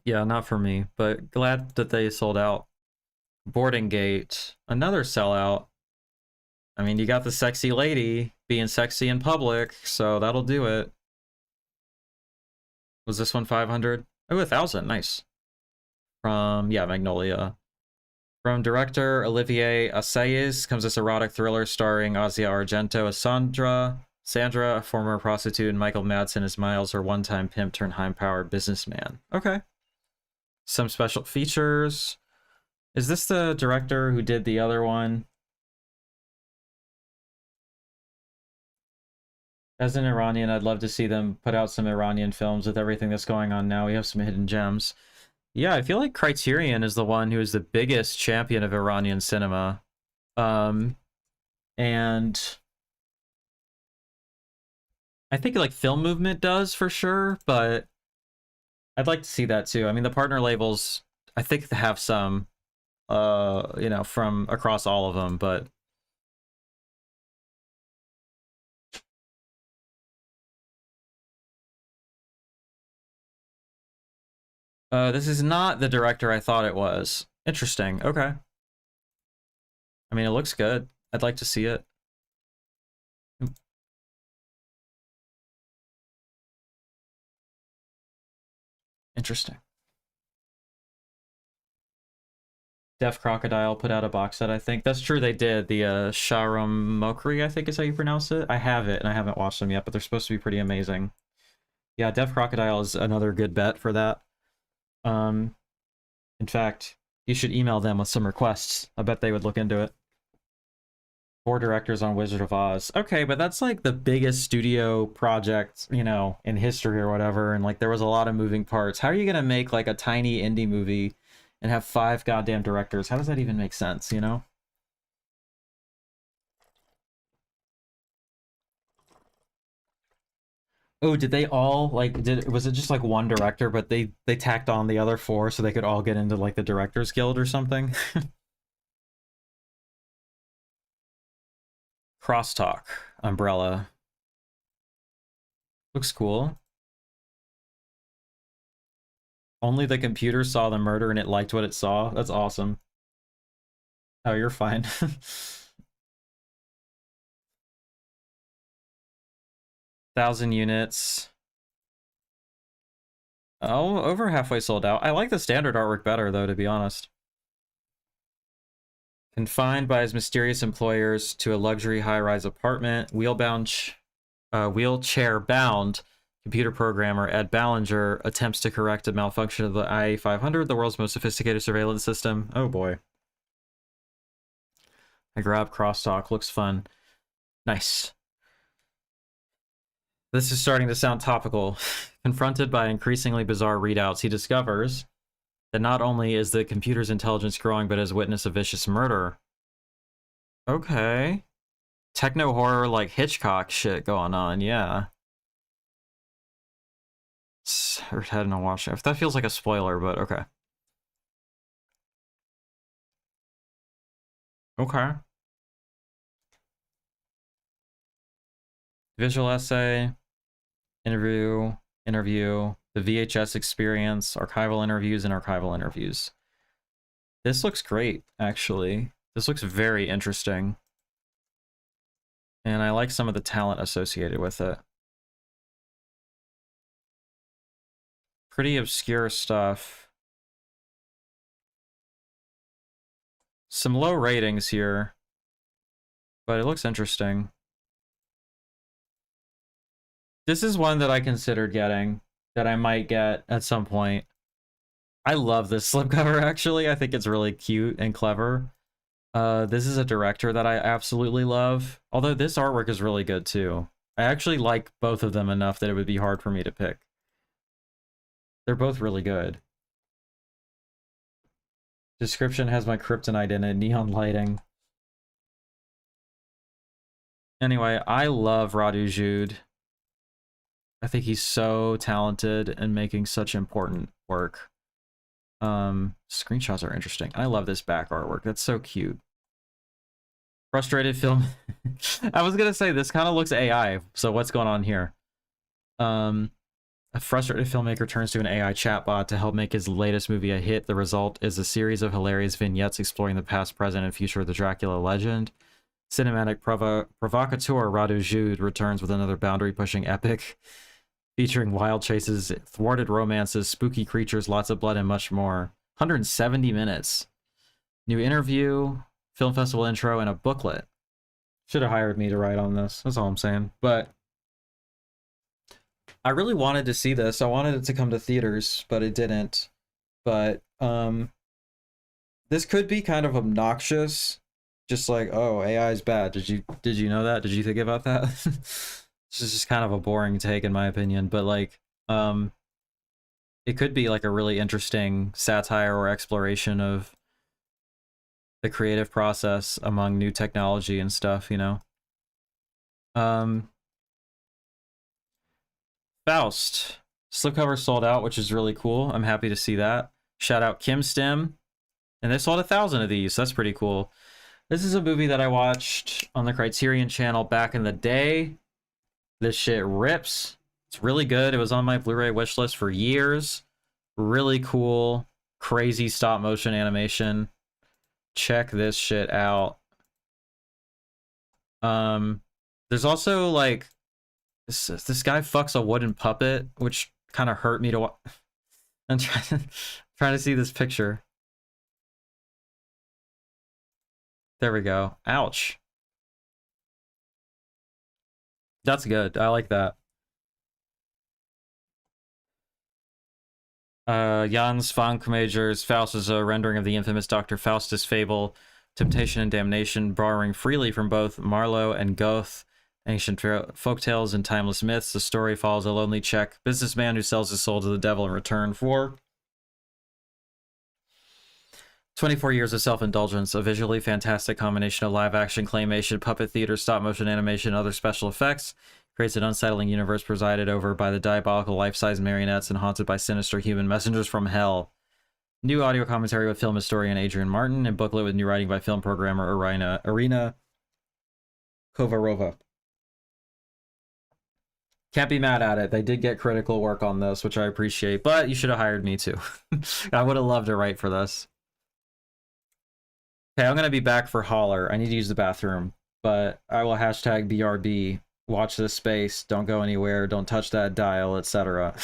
Yeah, not for me, but glad that they sold out. Boarding Gate, another sellout. I mean, you got the sexy lady being sexy in public, so that'll do it. Was this one 500? Oh, 1,000, nice. From, yeah, Magnolia. From director Olivier Assayas comes this erotic thriller starring Asia Argento as Sandra, a former prostitute, and Michael Madsen as Miles, her one-time pimp turned high-powered businessman. Okay. Some special features. Is this the director who did the other one? As an Iranian, I'd love to see them put out some Iranian films with everything that's going on now. We have some hidden gems. Yeah, I feel like Criterion is the one who is the biggest champion of Iranian cinema. And I think like Film Movement does for sure, but I'd like to see that too. I mean, the partner labels, I think they have some, you know, from across all of them, but this is not the director I thought it was. Interesting. Okay. I mean, it looks good. I'd like to see it. Interesting. Deaf Crocodile put out a box set, I think. That's true, they did. The Sharam Mokri, I think is how you pronounce it. I have it, and I haven't watched them yet, but they're supposed to be pretty amazing. Yeah, Deaf Crocodile is another good bet for that. In fact, you should email them with some requests. I bet they would look into it. 4 directors on Wizard of Oz. Okay, but that's like the biggest studio project, you know, in history or whatever, and like there was a lot of moving parts. How are you gonna make like a tiny indie movie and have 5 goddamn directors? How does that even make sense, you know? Oh, did they all like was it just like one director, but they tacked on the other 4 so they could all get into like the Directors Guild or something? Crosstalk umbrella. Looks cool. Only the computer saw the murder and it liked what it saw. That's awesome. Oh, you're fine. 1,000 units. Oh, over halfway sold out. I like the standard artwork better, though, to be honest. Confined by his mysterious employers to a luxury high-rise apartment, wheelchair-bound computer programmer Ed Ballinger attempts to correct a malfunction of the IA-500, the world's most sophisticated surveillance system. Oh boy. I grabbed Crosstalk. Looks fun. Nice. This is starting to sound topical. Confronted by increasingly bizarre readouts, he discovers that not only is the computer's intelligence growing, but has witnessed a vicious murder. Okay. Techno horror like Hitchcock shit going on, yeah. Or heading to watch it. That feels like a spoiler, but okay. Okay. Visual essay, interview, the VHS experience, archival interviews. This looks great, actually. This looks very interesting. And I like some of the talent associated with it. Pretty obscure stuff. Some low ratings here, but it looks interesting. This is one that I considered getting, that I might get at some point. I love this slipcover, actually. I think it's really cute and clever. This is a director that I absolutely love. Although this artwork is really good, too. I actually like both of them enough that it would be hard for me to pick. They're both really good. Description has my kryptonite in it, neon lighting. Anyway, I love Radu Jude. I think he's so talented and making such important work. Screenshots are interesting. I love this back artwork. That's so cute. Frustrated film. I was gonna say this kind of looks AI. So what's going on here? A frustrated filmmaker turns to an AI chatbot to help make his latest movie a hit. The result is a series of hilarious vignettes exploring the past, present, and future of the Dracula legend. Cinematic provocateur Radu Jude returns with another boundary-pushing epic featuring wild chases, thwarted romances, spooky creatures, lots of blood, and much more. 170 minutes. New interview, film festival intro, and a booklet. Should have hired me to write on this. That's all I'm saying. But I really wanted to see this. I wanted it to come to theaters, but it didn't. But this could be kind of obnoxious. Just like, oh, AI is bad. Did you know that? Did you think about that? This is just kind of a boring take in my opinion, but like it could be like a really interesting satire or exploration of the creative process among new technology and stuff, you know. Faust. Slipcover sold out, which is really cool. I'm happy to see that. Shout out Kim Stem. And they sold 1,000 of these. So that's pretty cool. This is a movie that I watched on the Criterion channel back in the day. This shit rips. It's really good. It was on my Blu-ray wishlist for years. Really cool, crazy stop motion animation. Check this shit out. There's also like this guy fucks a wooden puppet, which kind of hurt me to watch. I'm trying to see this picture. There we go. Ouch. That's good. I like that. Jans Vank Major's Faust is a rendering of the infamous Dr. Faustus fable, Temptation and Damnation, borrowing freely from both Marlowe and Goethe. Ancient folktales and timeless myths. The story follows a lonely Czech businessman who sells his soul to the devil in return for 24 years of self-indulgence, a visually fantastic combination of live-action claymation, puppet theater, stop-motion animation, and other special effects. Creates an unsettling universe presided over by the diabolical life-size marionettes and haunted by sinister human messengers from hell. New audio commentary with film historian Adrian Martin, and booklet with new writing by film programmer Irina Kovarova. Can't be mad at it. They did get critical work on this, which I appreciate, but you should have hired me too. I would have loved to write for this. Okay, I'm going to be back for Holler. I need to use the bathroom, but I will hashtag BRB. Watch this space. Don't go anywhere. Don't touch that dial, etc.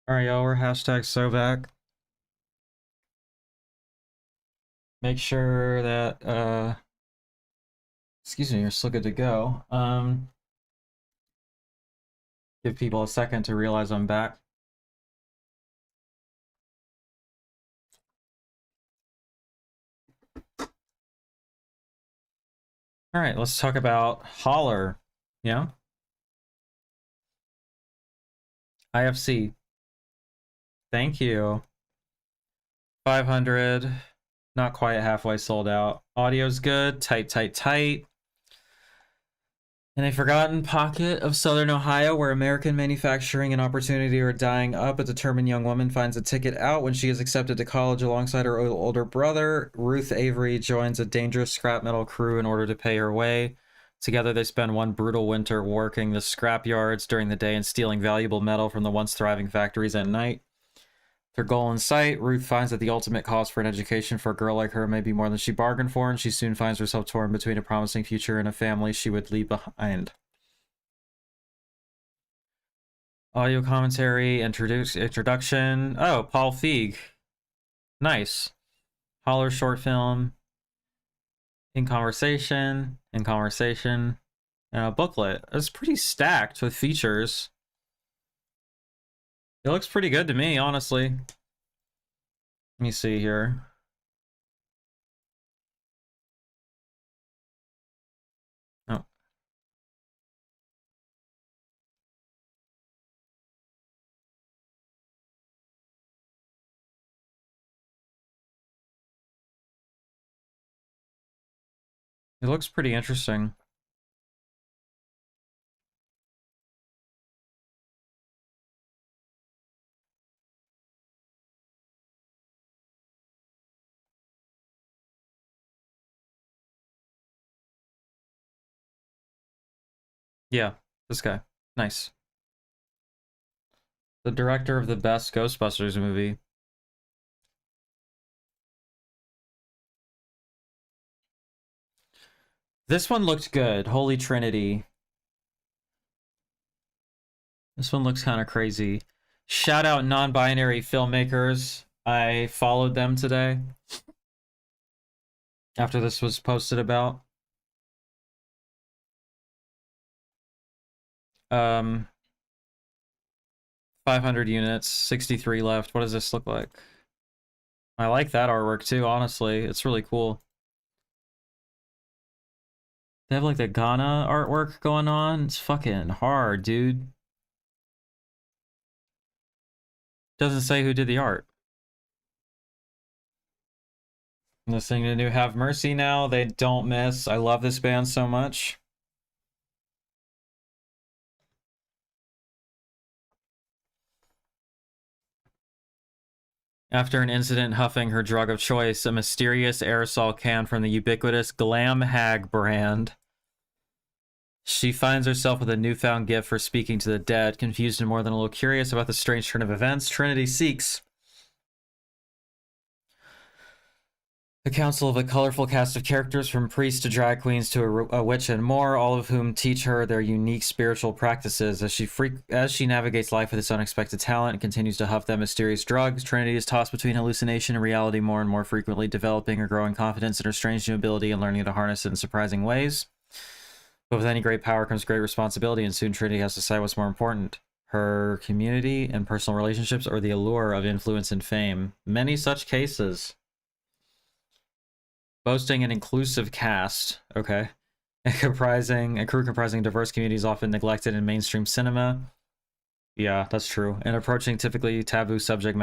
Alright, y'all, we're hashtag SoBack. Make sure that, excuse me, you're still good to go. Give people a second to realize I'm back. Alright, let's talk about Holler. Yeah? IFC. Thank you. 500. Not quite halfway sold out. Audio's good. Tight, tight, tight. In a forgotten pocket of southern Ohio where American manufacturing and opportunity are dying up, a determined young woman finds a ticket out when she is accepted to college alongside her older brother. Ruth Avery joins a dangerous scrap metal crew in order to pay her way. Together they spend one brutal winter working the scrap yards during the day and stealing valuable metal from the once thriving factories at night. Their goal in sight, Ruth finds that the ultimate cost for an education for a girl like her may be more than she bargained for, and she soon finds herself torn between a promising future and a family she would leave behind. Audio commentary, introduction. Oh, Paul Feig. Nice. Holler short film. In conversation. Booklet. It's pretty stacked with features. It looks pretty good to me, honestly. Let me see here. Oh. It looks pretty interesting. Yeah, this guy. Nice. The director of the best Ghostbusters movie. This one looked good. Holy Trinity. This one looks kind of crazy. Shout out non-binary filmmakers. I followed them today. After this was posted about. 500 units, 63 left. What does this look like? I like that artwork too, honestly. It's really cool. They have like the Ghana artwork going on. It's fucking hard, dude. Doesn't say who did the art. I'm listening to new Have Mercy now. They don't miss. I love this band so much. After an incident huffing her drug of choice, a mysterious aerosol can from the ubiquitous Glam Hag brand, she finds herself with a newfound gift for speaking to the dead. Confused and more than a little curious about the strange turn of events, Trinity seeks the counsel of a colorful cast of characters, from priests to drag queens to a witch and more, all of whom teach her their unique spiritual practices. As she navigates life with its unexpected talent and continues to huff that mysterious drug, Trinity is tossed between hallucination and reality more and more frequently, developing her growing confidence in her strange new ability and learning to harness it in surprising ways. But with any great power comes great responsibility, and soon Trinity has to decide what's more important: her community and personal relationships, or the allure of influence and fame. Many such cases. Boasting an inclusive cast, okay, a crew comprising diverse communities often neglected in mainstream cinema. Yeah, that's true. And approaching typically taboo subjects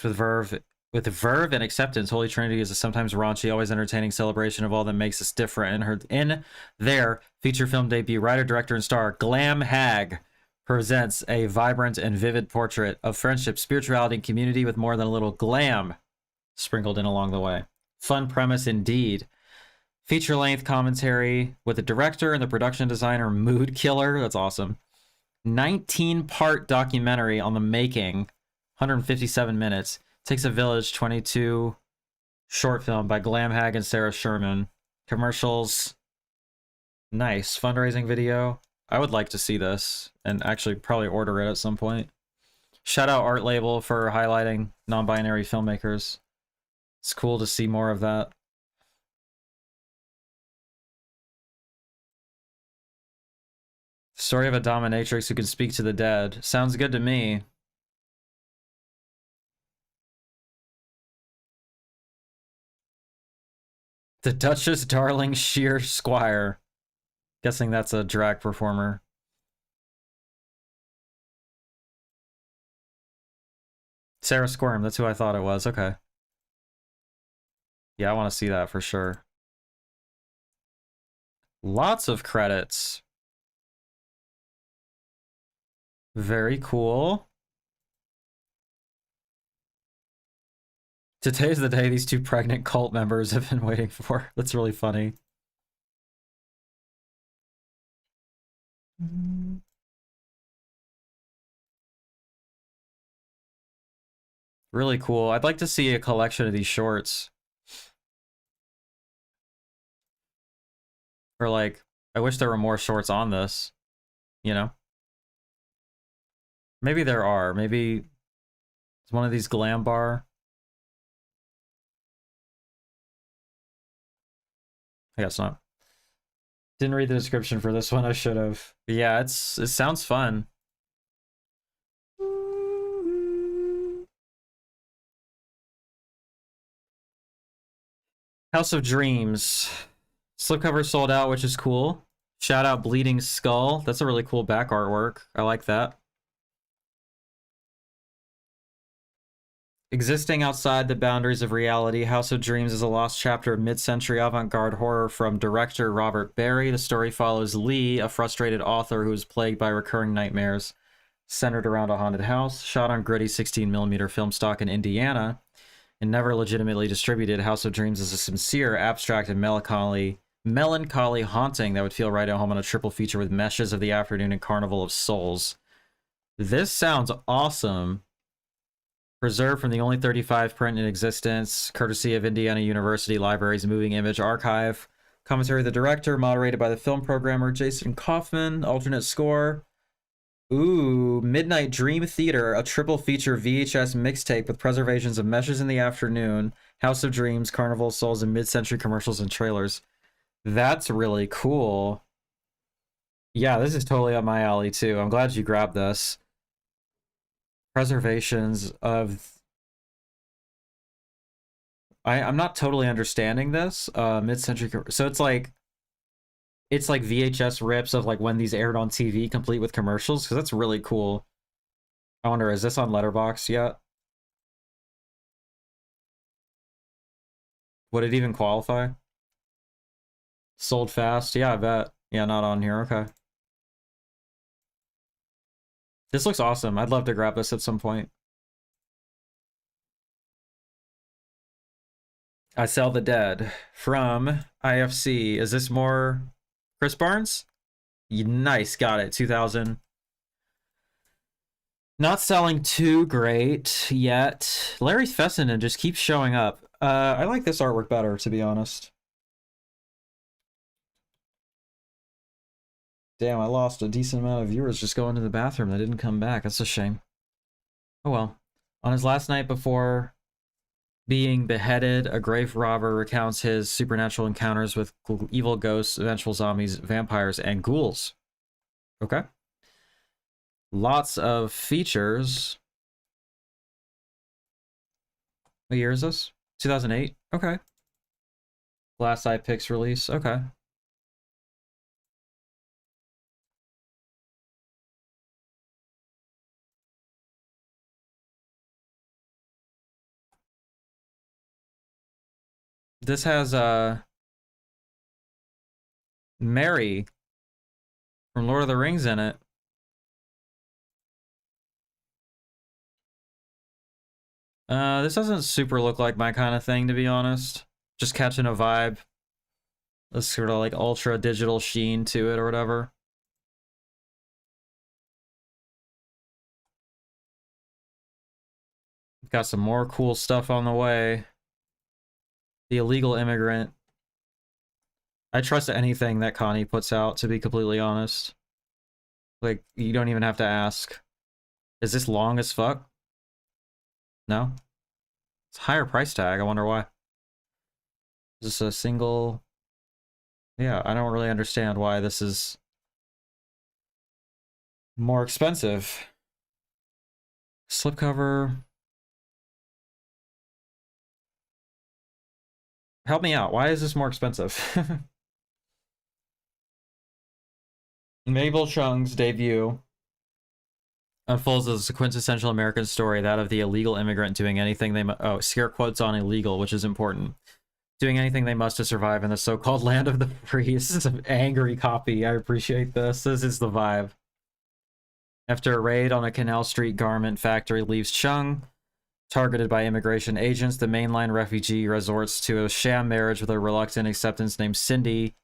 with verve and acceptance. Holy Trinity is a sometimes raunchy, always entertaining celebration of all that makes us different. In their feature film debut, writer, director, and star Glam Hag presents a vibrant and vivid portrait of friendship, spirituality, and community with more than a little glam sprinkled in along the way. Fun premise indeed. Feature-length commentary with the director and the production designer, Mood Killer. That's awesome. 19-part documentary on the making. 157 minutes. Takes a Village 22 short film by Glam Hag and Sarah Sherman. Commercials. Nice. Fundraising video. I would like to see this and actually probably order it at some point. Shout out Art Label for highlighting non-binary filmmakers. It's cool to see more of that. Story of a dominatrix who can speak to the dead. Sounds good to me. The Duchess Darling Sheer Squire. Guessing that's a drag performer. Sarah Squirm, that's who I thought it was. Okay. Yeah, I want to see that for sure. Lots of credits. Very cool. Today's the day these two pregnant cult members have been waiting for. That's really funny. Really cool. I'd like to see a collection of these shorts. Or like, I wish there were more shorts on this. You know? Maybe there are. Maybe it's one of these glam bar. I guess not. Didn't read the description for this one. I should have. But yeah, it sounds fun. House of Dreams. Slipcover sold out, which is cool. Shout out Bleeding Skull. That's a really cool back artwork. I like that. Existing outside the boundaries of reality, House of Dreams is a lost chapter of mid-century avant-garde horror from director Robert Barry. The story follows Lee, a frustrated author who is plagued by recurring nightmares centered around a haunted house. Shot on gritty 16mm film stock in Indiana and never legitimately distributed, House of Dreams is a sincere, abstract, and melancholy haunting that would feel right at home on a triple feature with Meshes of the Afternoon and Carnival of Souls. This sounds awesome. Preserved from the only 35 print in existence, courtesy of Indiana University Library's Moving Image Archive. Commentary of the director, moderated by the film programmer Jason Kaufman. Alternate score. Ooh, Midnight Dream Theater, a triple feature VHS mixtape with preservations of Meshes in the Afternoon, House of Dreams, Carnival of Souls, and mid-century commercials and trailers. That's really cool. Yeah, this is totally up my alley too. I'm glad you grabbed this. Preservations of... I'm not totally understanding this. Mid-century... So it's like VHS rips of like when these aired on TV, complete with commercials, because that's really cool. I wonder, is this on Letterboxd yet? Would it even qualify? Sold fast? Yeah, I bet. Yeah, not on here. Okay. This looks awesome. I'd love to grab this at some point. I Sell the Dead from IFC. Is this more Chris Barnes? Nice, got it. 2000. Not selling too great yet. Larry Fessenden just keeps showing up. I like this artwork better, to be honest. Damn, I lost a decent amount of viewers just going to the bathroom. They didn't come back. That's a shame. Oh well. On his last night before being beheaded, a grave robber recounts his supernatural encounters with evil ghosts, vengeful zombies, vampires, and ghouls. Okay. Lots of features. What year is this? 2008? Okay. Last Eye Picks release. Okay. This has Mary from Lord of the Rings in it. This doesn't super look like my kind of thing, to be honest. Just catching a vibe. This sort of like ultra digital sheen to it or whatever. Got some more cool stuff on the way. The Illegal Immigrant. I trust anything that Connie puts out, to be completely honest. Like, you don't even have to ask. Is this long as fuck? No? It's a higher price tag. I wonder why. Is this a single... Yeah, I don't really understand why this is more expensive. Slipcover. Help me out. Why is this more expensive? Mabel Chung's debut unfolds as a quintessential American story, that of the illegal immigrant doing anything they oh, scare quotes on illegal, which is important. Doing anything they must to survive in the so-called land of the free. This is an angry copy. I appreciate this. This is the vibe. After a raid on a Canal Street garment factory leaves Chung, targeted by immigration agents, the mainline refugee resorts to a sham marriage with a reluctant acceptance named Cindy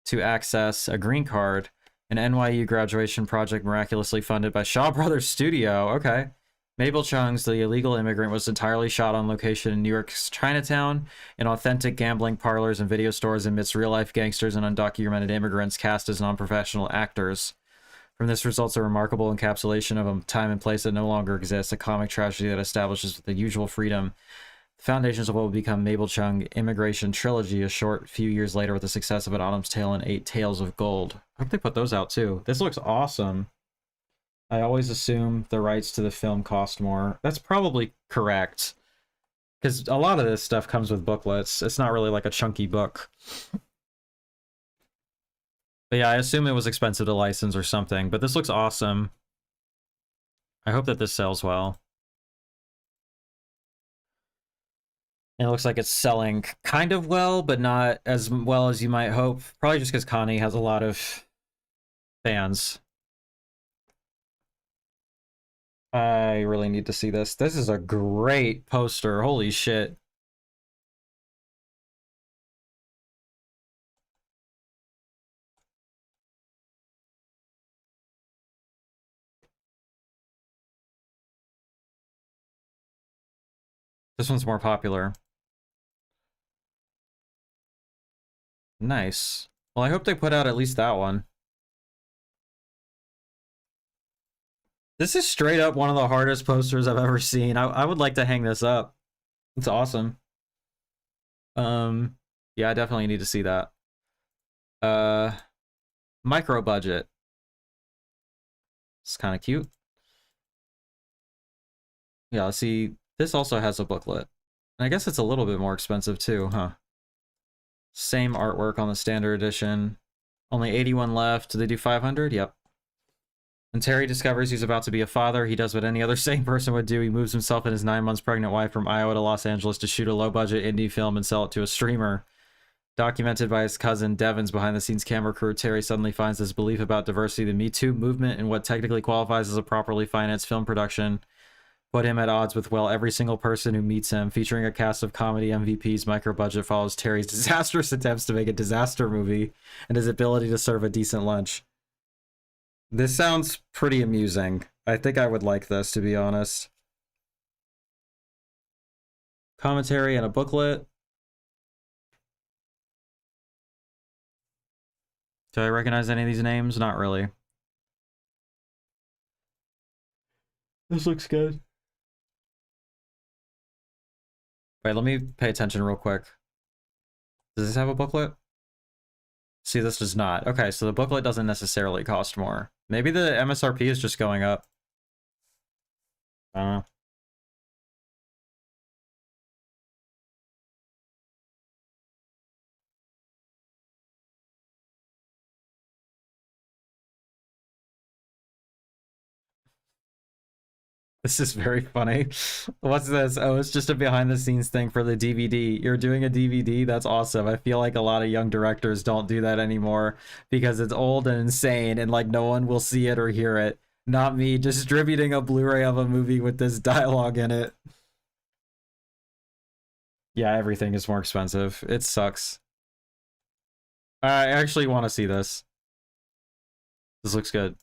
to access a green card. An NYU graduation project miraculously funded by Shaw Brothers Studio. Okay. Mabel Chung's The Illegal Immigrant was entirely shot on location in New York's Chinatown, in authentic gambling parlors and video stores amidst real-life gangsters and undocumented immigrants cast as non-professional actors. From this results a remarkable encapsulation of a time and place that no longer exists, a comic tragedy that establishes with the usual freedom the foundations of what will become Mabel Chung Immigration Trilogy, a short few years later with the success of An Autumn's Tale and 8 Tales of Gold. I hope they put those out too. This looks awesome. I always assume the rights to the film cost more. That's probably correct. Because a lot of this stuff comes with booklets. It's not really like a chunky book. But yeah, I assume it was expensive to license or something. But this looks awesome. I hope that this sells well. And it looks like it's selling kind of well, but not as well as you might hope. Probably just because Connie has a lot of fans. I really need to see this. This is a great poster. Holy shit. This one's more popular. Nice. Well, I hope they put out at least that one. This is straight up one of the hardest posters I've ever seen. I would like to hang this up. It's awesome. Yeah, I definitely need to see that. Micro budget. It's kind of cute. Yeah, let's see. This also has a booklet. And I guess it's a little bit more expensive too, huh? Same artwork on the standard edition. Only 81 left. Do they do 500? Yep. When Terry discovers he's about to be a father, he does what any other sane person would do. He moves himself and his 9 months pregnant wife from Iowa to Los Angeles to shoot a low-budget indie film and sell it to a streamer. Documented by his cousin Devin's behind-the-scenes camera crew, Terry suddenly finds his belief about diversity, the Me Too movement, and what technically qualifies as a properly financed film production put him at odds with, well, every single person who meets him. Featuring a cast of comedy MVPs, micro budget follows Terry's disastrous attempts to make a disaster movie and his ability to serve a decent lunch. This sounds pretty amusing. I think I would like this, to be honest. Commentary and a booklet. Do I recognize any of these names? Not really. This looks good. Wait, let me pay attention real quick. Does this have a booklet? See, this does not. Okay, so the booklet doesn't necessarily cost more. Maybe the MSRP is just going up. I don't know. This is very funny. What's this? Oh, it's just a behind the scenes thing for the DVD. You're doing a DVD? That's awesome. I feel like a lot of young directors don't do that anymore because it's old and insane and like no one will see it or hear it. Not me distributing a Blu-ray of a movie with this dialogue in it. Yeah, everything is more expensive. It sucks. I actually want to see this. This looks good.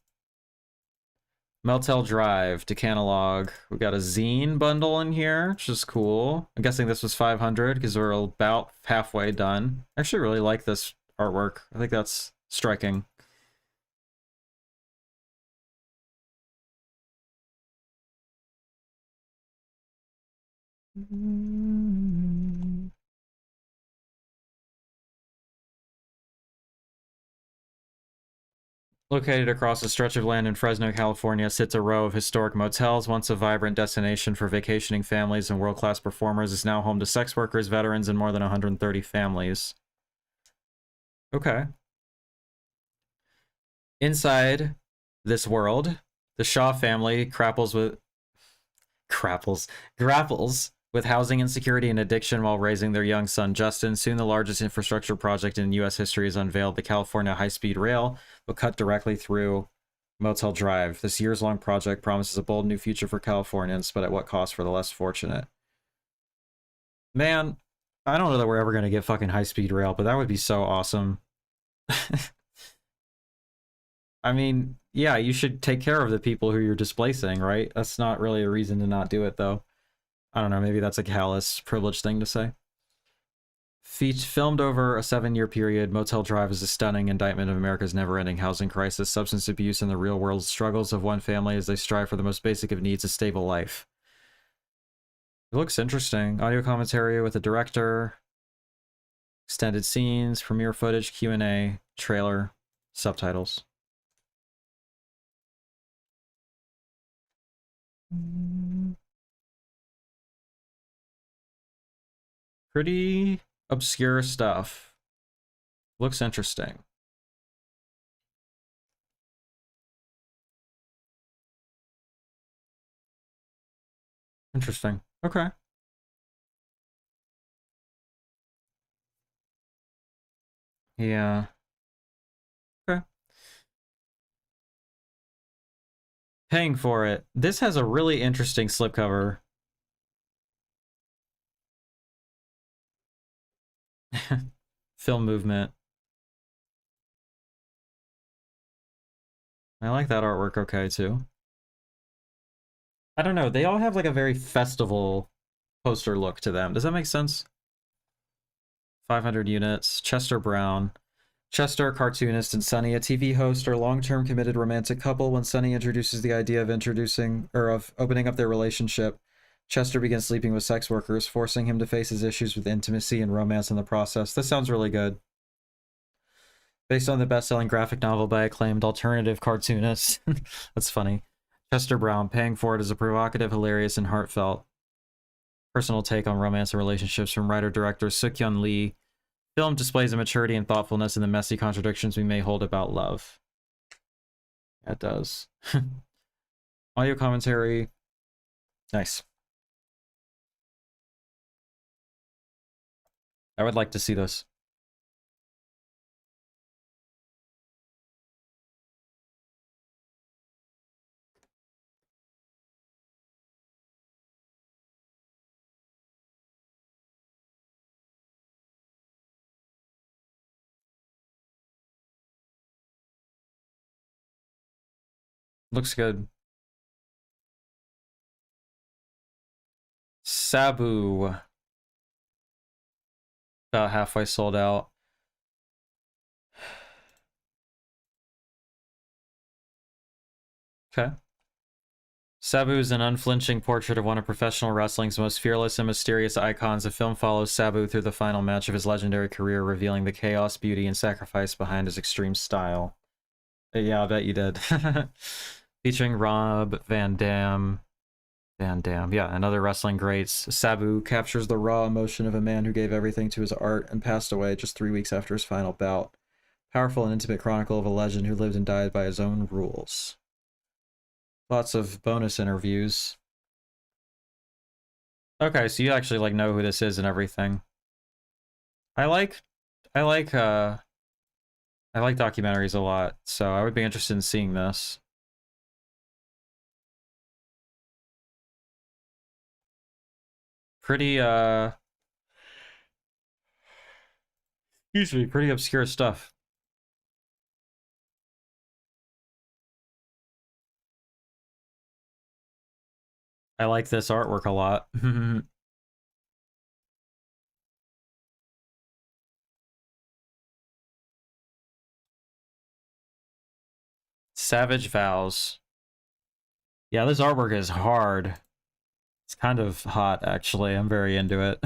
Meltel Drive to catalog. We got a zine bundle in here, which is cool. I'm guessing this was 500 because we're about halfway done. I actually really like this artwork. I think that's striking. Located across a stretch of land in Fresno, California, sits a row of historic motels. Once a vibrant destination for vacationing families and world-class performers, is now home to sex workers, veterans, and more than 130 families. Okay. Inside this world, the Shaw family grapples with housing insecurity and addiction while raising their young son Justin. Soon the largest infrastructure project in U.S. history is unveiled. The California high-speed rail will cut directly through Motel Drive. This years-long project promises a bold new future for Californians, but at what cost for the less fortunate? Man, I don't know that we're ever going to get fucking high-speed rail, but that would be so awesome. I mean, yeah, you should take care of the people who you're displacing, right? That's not really a reason to not do it, though. I don't know, maybe that's a callous, privileged thing to say. Filmed over a 7-year period, Motel Drive is a stunning indictment of America's never-ending housing crisis, substance abuse, and the real-world struggles of one family as they strive for the most basic of needs, a stable life. It looks interesting. Audio commentary with the director, extended scenes, premiere footage, Q&A, trailer, subtitles. Pretty obscure stuff. Looks interesting. Interesting. Okay. Yeah. Okay. Paying for it. This has a really interesting slipcover. Film movement. I like that artwork okay, too. I don't know. They all have like a very festival poster look to them. Does that make sense? 500 units. Chester Brown. Chester, a cartoonist, and Sunny, a TV host, are a long-term committed romantic couple. When Sunny introduces the idea of opening up their relationship, Chester begins sleeping with sex workers, forcing him to face his issues with intimacy and romance in the process. This sounds really good. Based on the best-selling graphic novel by acclaimed alternative cartoonist. That's funny. Chester Brown, paying for it, is a provocative, hilarious, and heartfelt personal take on romance and relationships from writer-director Suk-Hyun Lee. Film displays a maturity and thoughtfulness in the messy contradictions we may hold about love. Yeah, it does. Audio commentary. Nice. I would like to see this. Looks good. Sabu. About halfway sold out. Okay. Sabu is an unflinching portrait of one of professional wrestling's most fearless and mysterious icons. The film follows Sabu through the final match of his legendary career, revealing the chaos, beauty, and sacrifice behind his extreme style. Yeah, I bet you did. Featuring Rob Van Dam. Yeah, and other wrestling greats. Sabu captures the raw emotion of a man who gave everything to his art and passed away just 3 weeks after his final bout. Powerful and intimate chronicle of a legend who lived and died by his own rules. Lots of bonus interviews. Okay, so you actually like know who this is and everything. I like documentaries a lot, so I would be interested in seeing this. Pretty excuse me, pretty obscure stuff. I like this artwork a lot. Savage Vows. Yeah, this artwork is hard. It's kind of hot, actually. I'm very into it.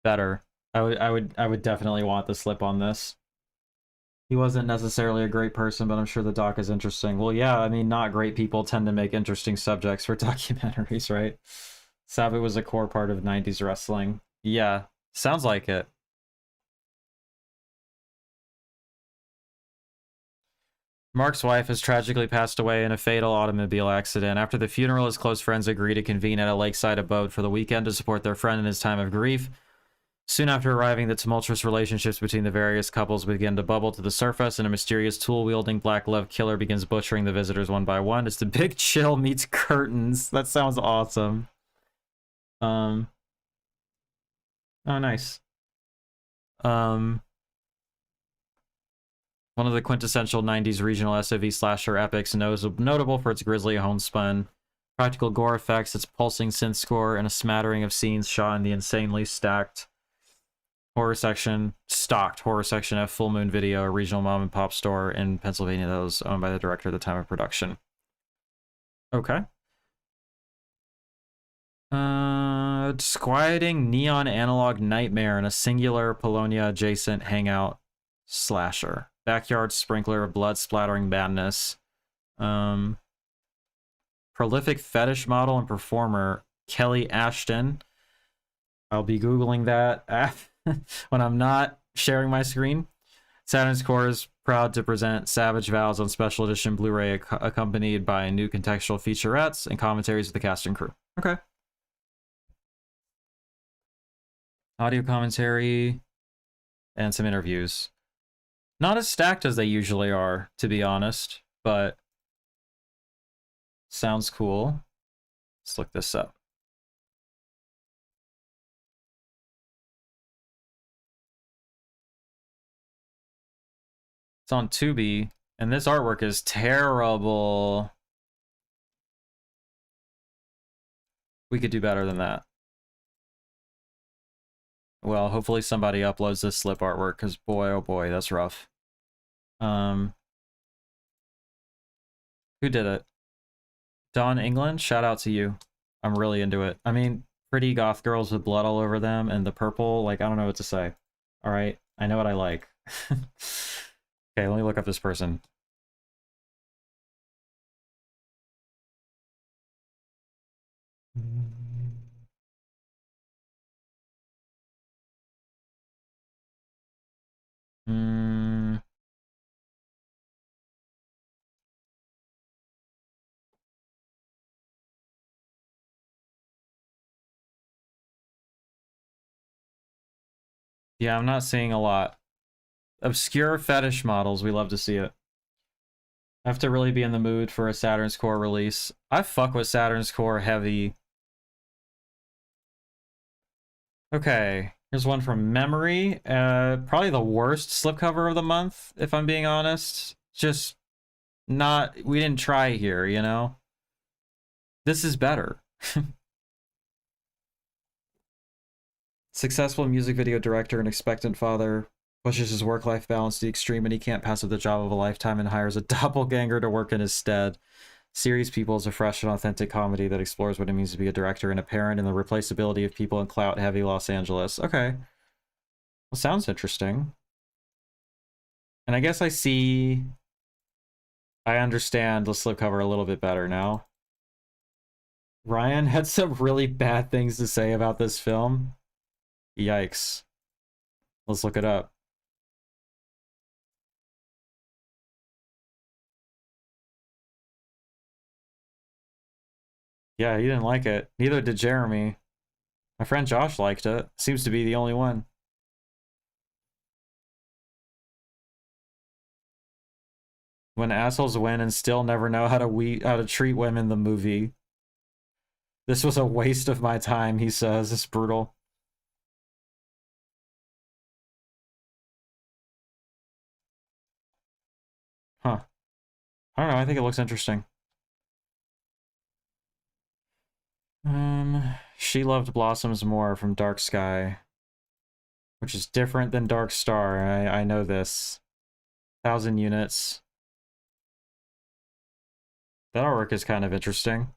Better. I would definitely want the slip on this. He wasn't necessarily a great person, but I'm sure the doc is interesting. Well, yeah, I mean, not great people tend to make interesting subjects for documentaries, right? Sabu was a core part of 90s wrestling. Yeah, sounds like it. Mark's wife has tragically passed away in a fatal automobile accident. After the funeral, his close friends agree to convene at a lakeside abode for the weekend to support their friend in his time of grief. Soon after arriving, the tumultuous relationships between the various couples begin to bubble to the surface, and a mysterious tool-wielding black-gloved killer begins butchering the visitors one by one. It's the Big Chill meets Curtains. That sounds awesome. Oh, nice. One of the quintessential 90s regional SOV slasher epics, notable for its grisly homespun practical gore effects, its pulsing synth score, and a smattering of scenes shot in the insanely stocked horror section of Full Moon Video, a regional mom and pop store in Pennsylvania that was owned by the director at the time of production. Okay. Disquieting neon analog nightmare in a singular Polonia adjacent hangout slasher. Backyard sprinkler of blood splattering madness. Prolific fetish model and performer Kelly Ashton. I'll be Googling that when I'm not sharing my screen. Saturn's Core is proud to present Savage Vows on special edition Blu-ray, accompanied by new contextual featurettes and commentaries of the cast and crew. Okay. Audio commentary and some interviews. Not as stacked as they usually are, to be honest, but sounds cool. Let's look this up. It's on Tubi, and this artwork is terrible. We could do better than that. Well, hopefully somebody uploads this slip artwork, because boy, oh boy, that's rough. Who did it? Dawn England? Shout out to you. I'm really into it. I mean, pretty goth girls with blood all over them and the purple, like, I don't know what to say. Alright, I know what I like. Okay, let me look up this person. Yeah, I'm not seeing a lot. Obscure fetish models, we love to see it. I have to really be in the mood for a Saturn's Core release. I fuck with Saturn's Core heavy. Okay, here's one from Memory. Probably the worst slipcover of the month, if I'm being honest. Just not, we didn't try here, you know? This is better. Successful music video director and expectant father pushes his work-life balance to the extreme, and he can't pass up the job of a lifetime and hires a doppelganger to work in his stead. Series People is a fresh and authentic comedy that explores what it means to be a director and a parent and the replaceability of people in clout-heavy Los Angeles. Okay. Well, sounds interesting. And I guess I understand the slipcover a little bit better now. Ryan had some really bad things to say about this film. Yikes. Let's look it up. Yeah, he didn't like it. Neither did Jeremy. My friend Josh liked it. Seems to be the only one. When assholes win and still never know how to treat women, the movie. This was a waste of my time, he says. It's brutal. Huh. I don't know, I think it looks interesting. She Loved Blossoms More from Dark Sky, which is different than Dark Star. I know this. 1,000 units. That artwork is kind of interesting.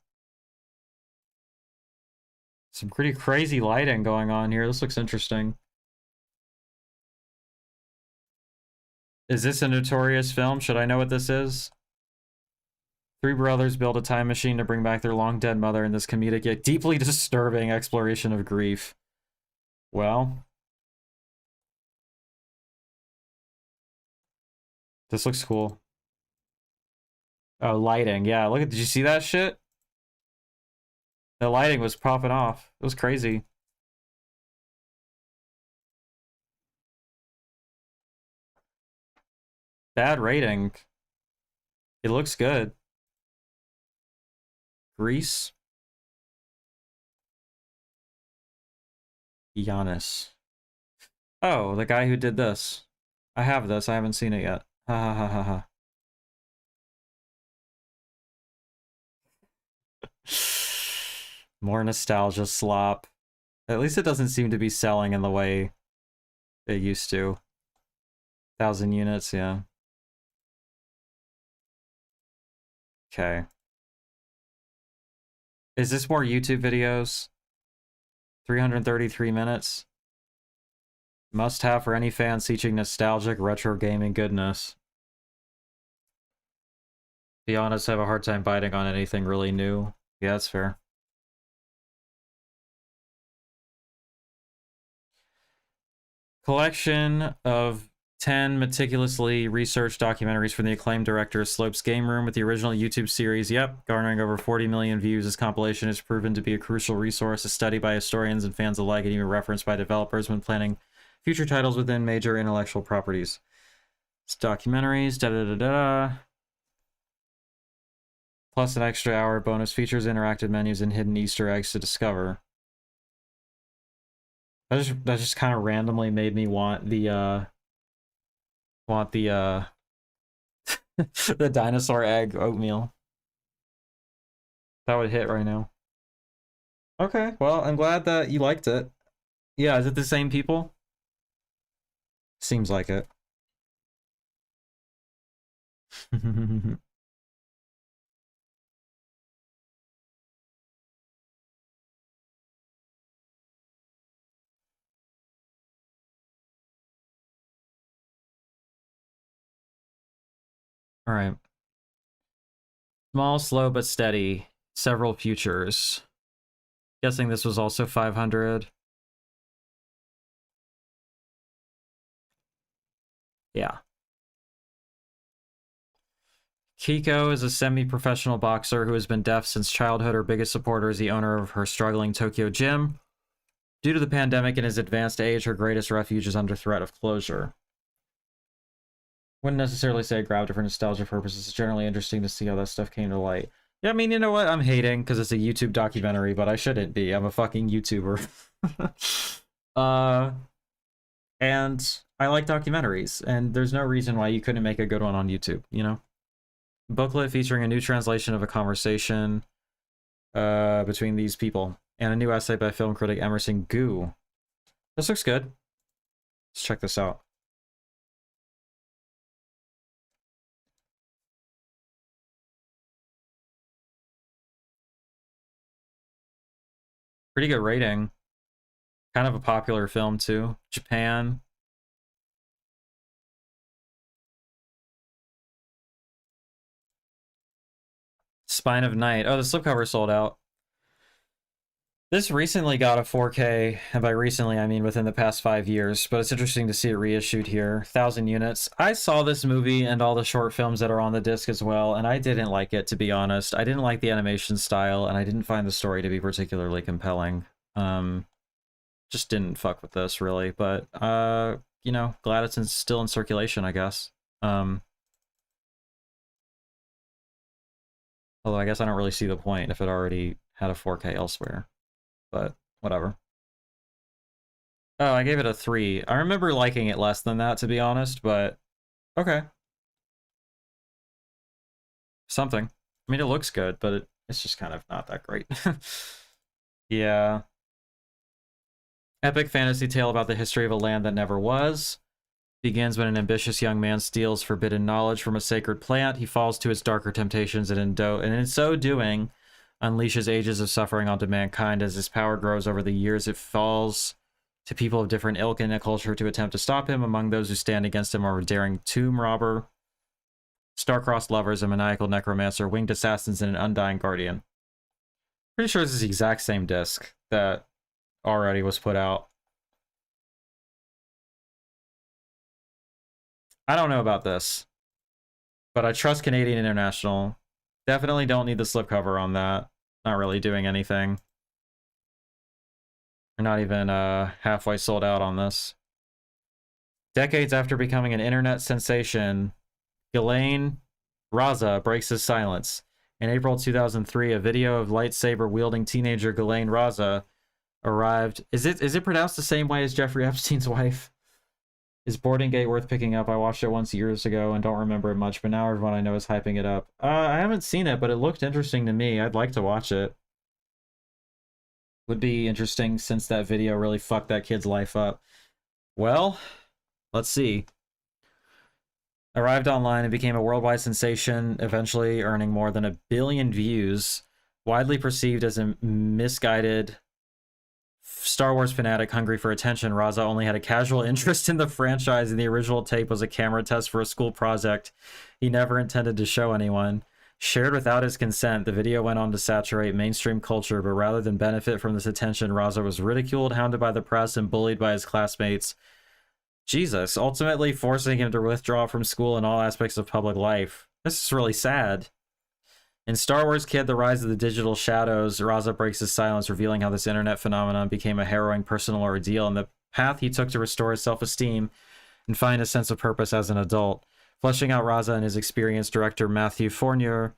Some pretty crazy lighting going on here. This looks interesting. Is this a notorious film? Should I know what this is? Three brothers build a time machine to bring back their long-dead mother in this comedic yet deeply disturbing exploration of grief. Well, this looks cool. Oh, lighting. Yeah, look at, did you see that shit? The lighting was popping off. It was crazy. Bad rating. It looks good. Grease. Giannis. Oh, the guy who did this. I have this. I haven't seen it yet. Ha ha ha ha ha. More nostalgia slop. At least it doesn't seem to be selling in the way it used to. 1,000 units, yeah. Okay. Is this more YouTube videos? 333 minutes. Must have for any fan seeking nostalgic retro gaming goodness. Be honest, I have a hard time biting on anything really new. Yeah, that's fair. Collection of 10 meticulously researched documentaries from the acclaimed director Slope's Game Room with the original YouTube series. Yep, garnering over 40 million views. This compilation has proven to be a crucial resource, a study by historians and fans alike, and even referenced by developers when planning future titles within major intellectual properties. It's documentaries, da-da-da-da. Plus an extra hour bonus features, interactive menus, and hidden Easter eggs to discover. That just kind of randomly made me want the the dinosaur egg oatmeal. That would hit right now. Okay, well, I'm glad that you liked it. Yeah, is it the same people? Seems like it. All right. Small, slow, but steady. Several futures. Guessing this was also 500. Yeah. Kiko is a semi-professional boxer who has been deaf since childhood. Her biggest supporter is the owner of her struggling Tokyo gym. Due to the pandemic and his advanced age, her greatest refuge is under threat of closure. Wouldn't necessarily say I grabbed it for nostalgia purposes. It's generally interesting to see how that stuff came to light. Yeah, I mean, you know what? I'm hating because it's a YouTube documentary, but I shouldn't be. I'm a fucking YouTuber. And I like documentaries, and there's no reason why you couldn't make a good one on YouTube, you know? Booklet featuring a new translation of a conversation between these people, and a new essay by film critic Emerson Gu. This looks good. Let's check this out. Pretty good rating. Kind of a popular film, too. Japan. Spine of Night. Oh, the slipcover sold out. This recently got a 4K, and by recently I mean within the past 5 years, but it's interesting to see it reissued here. 1,000 units. I saw this movie and all the short films that are on the disc as well, and I didn't like it, to be honest. I didn't like the animation style, and I didn't find the story to be particularly compelling. Just didn't fuck with this, really, but, you know, glad it's still in circulation, I guess. Although I guess I don't really see the point if it already had a 4K elsewhere. But whatever. Oh, I gave it a 3. I remember liking it less than that, to be honest, but okay. Something. I mean, it looks good, but it's just kind of not that great. Yeah. Epic fantasy tale about the history of a land that never was. Begins when an ambitious young man steals forbidden knowledge from a sacred plant. He falls to its darker temptations, and in so doing, unleashes ages of suffering onto mankind. As his power grows over the years, it falls to people of different ilk and culture to attempt to stop him. Among those who stand against him are a daring tomb robber, star-crossed lovers, a maniacal necromancer, winged assassins, and an undying guardian. Pretty sure this is the exact same disc that already was put out. I don't know about this, but I trust Canadian International. Definitely don't need the slipcover on that. Not really doing anything. We're not even halfway sold out on this. Decades after becoming an internet sensation, Ghislaine Raza breaks his silence. In April 2003, a video of lightsaber-wielding teenager Ghislaine Raza arrived. Is it pronounced the same way as Jeffrey Epstein's wife? Is Boarding Gate worth picking up? I watched it once years ago and don't remember it much, but now everyone I know is hyping it up. I haven't seen it, but it looked interesting to me. I'd like to watch it. Would be interesting since that video really fucked that kid's life up. Well, let's see. Arrived online and became a worldwide sensation, eventually earning more than 1 billion views. Widely perceived as a misguided Star Wars fanatic hungry for attention, Raza only had a casual interest in the franchise, and the original tape was a camera test for a school project he never intended to show anyone. Shared without his consent, the video went on to saturate mainstream culture, but rather than benefit from this attention, Raza was ridiculed, hounded by the press, and bullied by his classmates. Jesus, ultimately forcing him to withdraw from school and all aspects of public life. This is really sad. In Star Wars Kid, The Rise of the Digital Shadows, Raza breaks his silence, revealing how this internet phenomenon became a harrowing personal ordeal and the path he took to restore his self-esteem and find a sense of purpose as an adult. Fleshing out Raza and his experienced director Matthew Fournier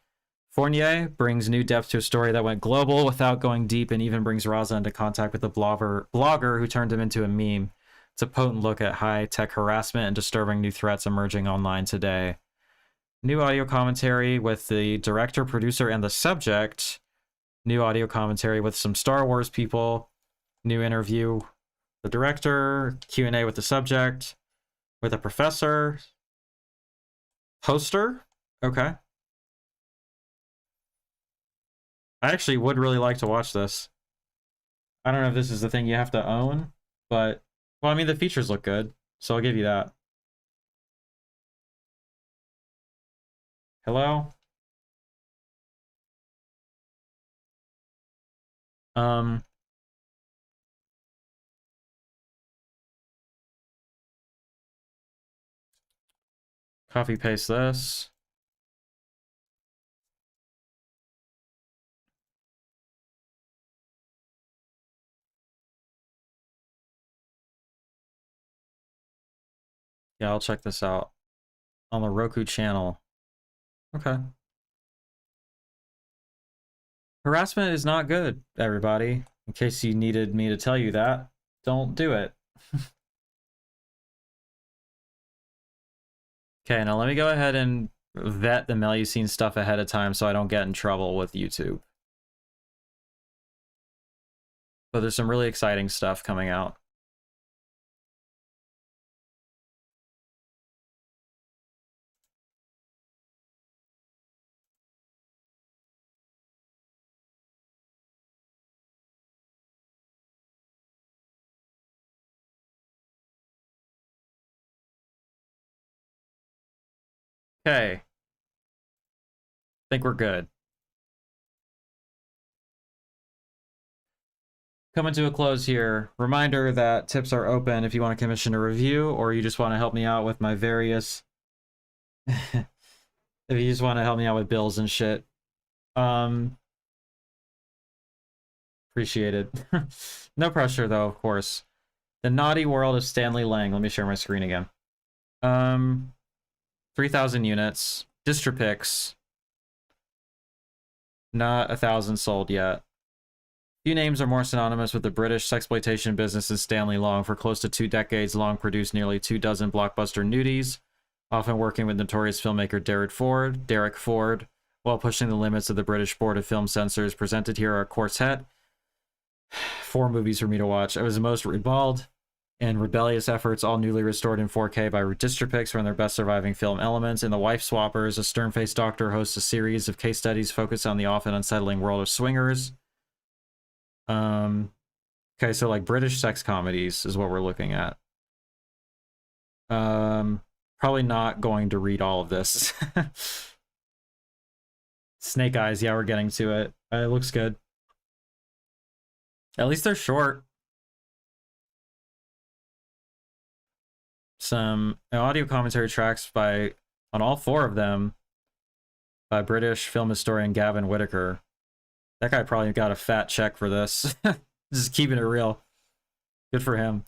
brings new depth to a story that went global without going deep, and even brings Raza into contact with the blogger who turned him into a meme. It's a potent look at high-tech harassment and disturbing new threats emerging online today. New audio commentary with the director, producer, and the subject. New audio commentary with some Star Wars people. New interview, the director. Q&A with the subject. With a professor. Poster? Okay. I actually would really like to watch this. I don't know if this is the thing you have to own, but... Well, I mean, the features look good, so I'll give you that. Hello? Copy paste this. Yeah, I'll check this out on the Roku channel. Okay. Harassment is not good, everybody. In case you needed me to tell you that, don't do it. Okay, now let me go ahead and vet the Melusine stuff ahead of time so I don't get in trouble with YouTube. But there's some really exciting stuff coming out. Okay. I think we're good. Coming to a close here. Reminder that tips are open if you want to commission a review or you just want to help me out with my various... if you just want to help me out with bills and shit. Appreciated. No pressure though, of course. The Naughty World of Stanley Lang. Let me share my screen again. 3,000 units. Distropix. Not 1,000 sold yet. Few names are more synonymous with the British sexploitation business than Stanley Long. For close to 2 decades, Long produced nearly 24 blockbuster nudies, often working with notorious filmmaker Derek Ford, while pushing the limits of the British Board of Film Censors. Presented here are a quartet. 4 movies for me to watch. I was the most ribald. and rebellious efforts, all newly restored in 4K by Distripix from their best surviving film elements. In The Wife Swappers, a stern-faced doctor hosts a series of case studies focused on the often unsettling world of swingers. Okay, so like British sex comedies is what we're looking at. Probably not going to read all of this. Snake Eyes, yeah, we're getting to it. It looks good. At least they're short. Some audio commentary tracks on all 4 of them by British film historian Gavin Whitaker. That guy probably got a fat check for this. Just keeping it real. Good for him.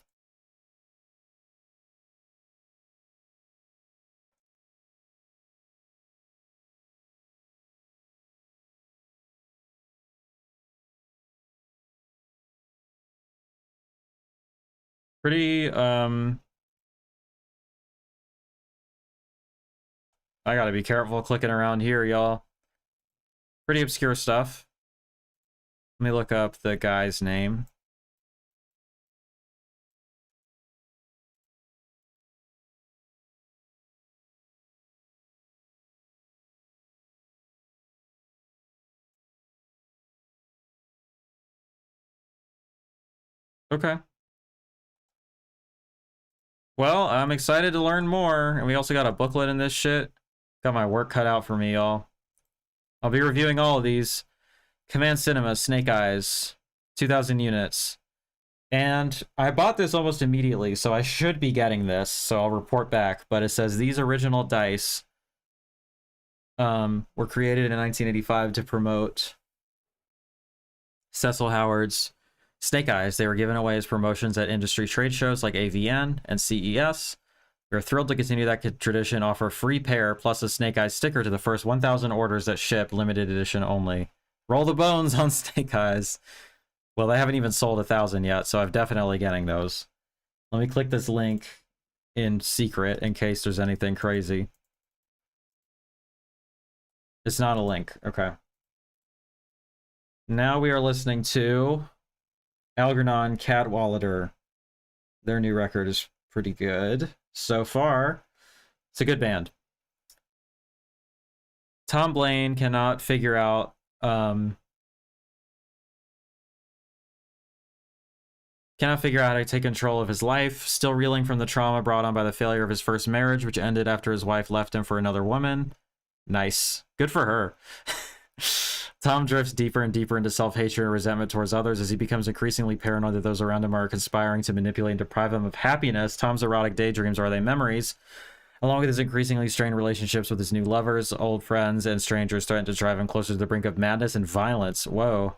Pretty, I gotta be careful clicking around here, y'all. Pretty obscure stuff. Let me look up the guy's name. Okay. Well, I'm excited to learn more, and we also got a booklet in this shit. Got my work cut out for me, y'all. I'll be reviewing all of these. Command Cinema, Snake Eyes, 2,000 units. And I bought this almost immediately, so I should be getting this, so I'll report back. But it says these original dice were created in 1985 to promote Cecil Howard's Snake Eyes. They were given away as promotions at industry trade shows like AVN and CES. We're thrilled to continue that tradition, offer a free pair plus a Snake Eyes sticker to the first 1,000 orders that ship, limited edition only. Roll the bones on Snake Eyes. Well, they haven't even sold 1,000 yet, so I'm definitely getting those. Let me click this link in secret in case there's anything crazy. It's not a link. Okay. Now we are listening to Algernon Cadwallader. Their new record is pretty good so far. It's a good band. Tom Blaine cannot figure out how to take control of his life, still reeling from the trauma brought on by the failure of his first marriage, which ended after his wife left him for another woman. Nice. Good for her. Tom drifts deeper and deeper into self-hatred and resentment towards others as he becomes increasingly paranoid that those around him are conspiring to manipulate and deprive him of happiness. Tom's erotic daydreams, are they memories? Along with his increasingly strained relationships with his new lovers, old friends, and strangers, starting to drive him closer to the brink of madness and violence. Whoa.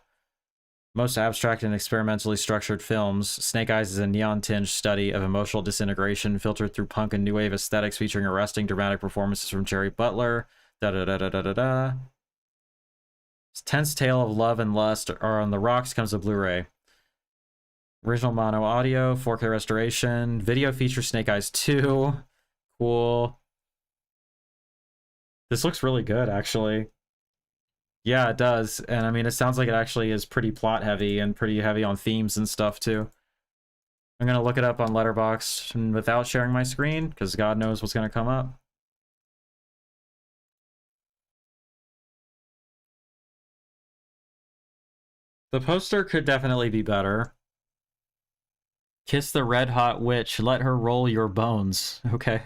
Most abstract and experimentally structured films, Snake Eyes is a neon-tinged study of emotional disintegration filtered through punk and new wave aesthetics, featuring arresting dramatic performances from Jerry Butler. Da-da-da-da-da-da-da. Tense Tale of Love and Lust are on the rocks, comes a Blu-ray. Original mono audio, 4K restoration. Video features Snake Eyes 2. Cool. This looks really good, actually. Yeah, it does. And I mean, it sounds like it actually is pretty plot heavy and pretty heavy on themes and stuff, too. I'm going to look it up on Letterboxd without sharing my screen, because God knows what's going to come up. The poster could definitely be better. Kiss the red hot witch. Let her roll your bones. Okay.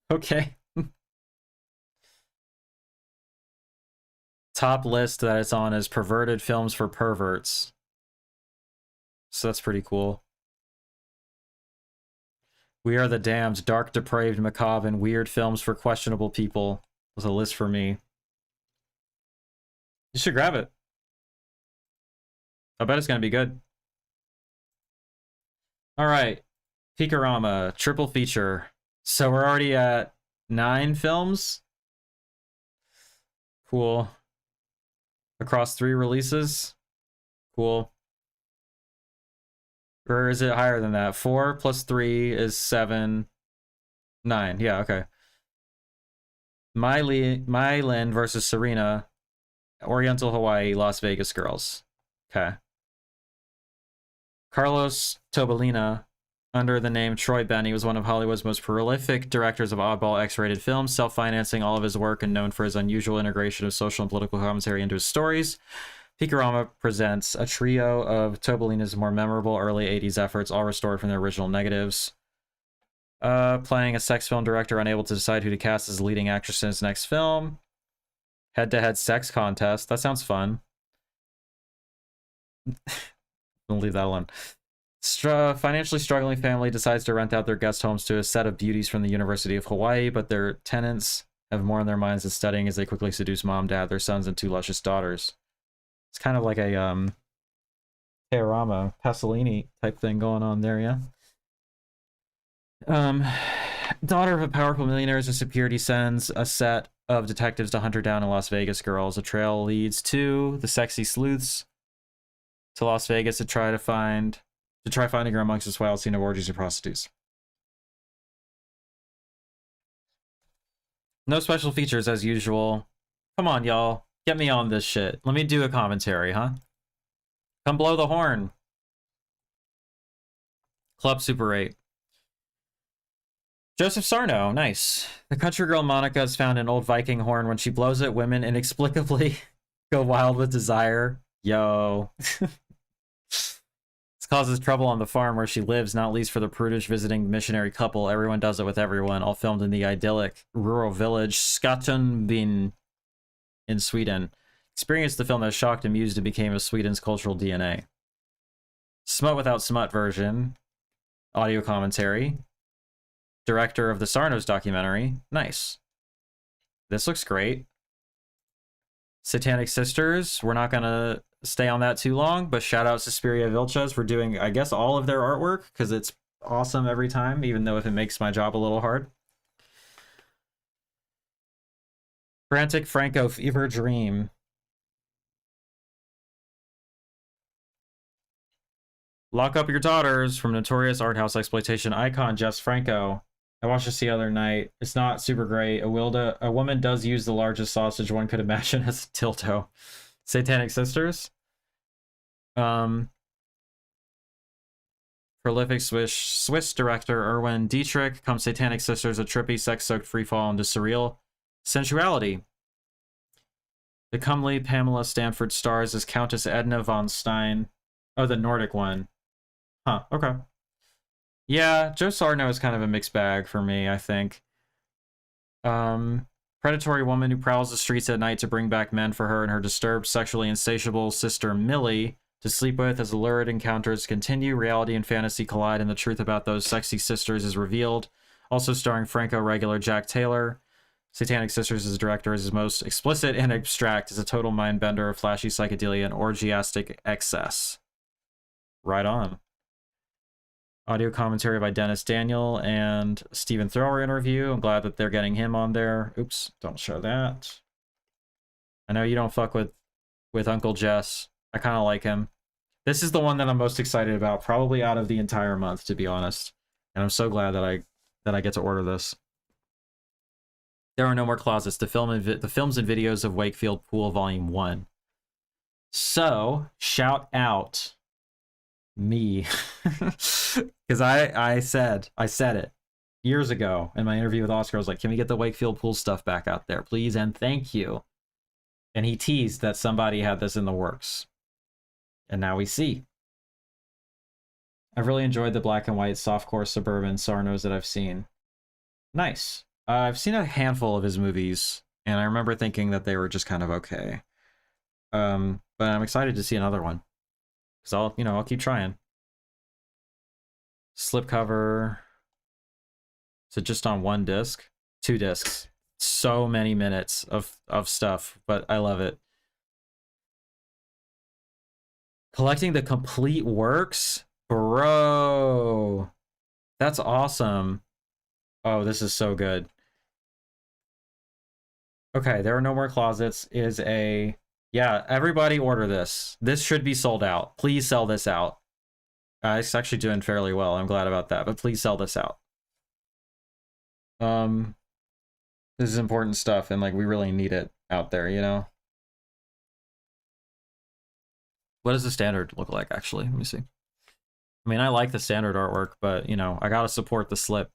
Okay. Top list that it's on is perverted films for perverts. So that's pretty cool. We Are the Damned, dark, depraved, macabre, and weird films for questionable people. Was a list for me. You should grab it. I bet it's going to be good. All right. Peakorama, triple feature. So we're already at 9 films. Cool. Across 3 releases. Cool. Or is it higher than that? 4 plus 3 is 7. 9. Yeah, okay. Mylin versus Serena. Oriental Hawaii, Las Vegas Girls. Okay. Carlos Tobalina, under the name Troy Benny, was one of Hollywood's most prolific directors of oddball X-rated films, self-financing all of his work and known for his unusual integration of social and political commentary into his stories. Peakorama presents a trio of Tobalina's more memorable early 80s efforts, all restored from their original negatives. Playing a sex film director unable to decide who to cast as leading actress in his next film. Head-to-head sex contest. That sounds fun. We'll leave that alone. Financially struggling family decides to rent out their guest homes to a set of beauties from the University of Hawaii, but their tenants have more on their minds than studying as they quickly seduce mom, dad, their sons, and two luscious daughters. It's kind of like a Teorama, Pasolini type thing going on there, yeah? Daughter of a powerful millionaire, as security sends a set of detectives to hunt her down in Las Vegas girls. A trail leads to the sexy sleuths to Las Vegas to try finding her amongst this wild scene of orgies and prostitutes. No special features as usual. Come on, y'all. Get me on this shit. Let me do a commentary, huh? Come blow the horn. Club Super 8. Joseph Sarno, nice. The country girl Monica has found an old Viking horn. When she blows it, women inexplicably go wild with desire. Yo. This causes trouble on the farm where she lives, not least for the prudish visiting missionary couple. Everyone does it with everyone, all filmed in the idyllic rural village Skattunbyn in Sweden. Experienced the film that shocked, amused, and became of Sweden's cultural DNA. Smut Without Smut version. Audio commentary. Director of the Sarnos documentary. Nice. This looks great. Satanic Sisters. We're not going to stay on that too long, but shout out Suspiria Vilches for doing, I guess, all of their artwork, because it's awesome every time, even though if it makes my job a little hard. Frantic Franco Fever Dream. Lock Up Your Daughters from notorious art house exploitation icon Jess Franco. I watched this the other night. It's not super great. A woman does use the largest sausage one could imagine as a dildo. Satanic Sisters. Prolific Swiss director Erwin Dietrich comes Satanic Sisters, a trippy, sex-soaked freefall into surreal sensuality. The comely Pamela Stanford stars as Countess Edna von Stein. Oh, the Nordic one. Huh, okay. Yeah, Joe Sarno is kind of a mixed bag for me, I think. Predatory woman who prowls the streets at night to bring back men for her and her disturbed, sexually insatiable sister Millie to sleep with. As the lurid encounters continue, reality and fantasy collide, and the truth about those sexy sisters is revealed. Also starring Franco regular Jack Taylor. Satanic Sisters as director is his most explicit and abstract, as a total mind bender of flashy psychedelia and orgiastic excess. Right on. Audio commentary by Dennis Daniel and Stephen Thrower interview. I'm glad that they're getting him on there. Oops, don't show that. I know you don't fuck with Uncle Jess. I kind of like him. This is the one that I'm most excited about, probably out of the entire month, to be honest. And I'm so glad that I get to order this. There Are No More Closets. The films and videos of Wakefield Pool Volume 1. So, shout out me. Because I said it years ago in my interview with Oscar. I was like, can we get the Wakefield Pool stuff back out there, please? And thank you. And he teased that somebody had this in the works. And now we see. I've really enjoyed the black and white softcore suburban Sarnos that I've seen. Nice. I've seen a handful of his movies, and I remember thinking that they were just kind of okay. But I'm excited to see another one. Because I'll keep trying. Slipcover. Is it just on one disc? 2 discs. So many minutes of stuff, but I love it. Collecting the complete works? Bro. That's awesome. Oh, this is so good. Okay, There Are No More Closets is a... Yeah, everybody order this. This should be sold out. Please sell this out. It's actually doing fairly well. I'm glad about that, but please sell this out. This is important stuff, and like we really need it out there, you know? What does the standard look like, actually? Let me see. I mean, I like the standard artwork, but, you know, I gotta support the slip.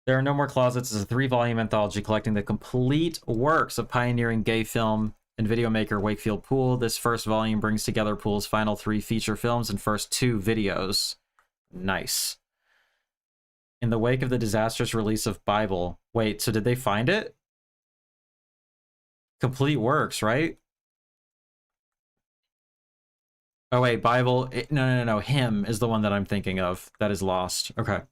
There Are No More Closets is a 3-volume anthology collecting the complete works of pioneering gay film and video maker Wakefield Poole. This first volume brings together Poole's final 3 feature films and first 2 videos. Nice. In the wake of the disastrous release of Bible. Wait, so did they find it? Complete works, right? Oh wait, Bible. No. Him is the one that I'm thinking of. That is lost. Okay.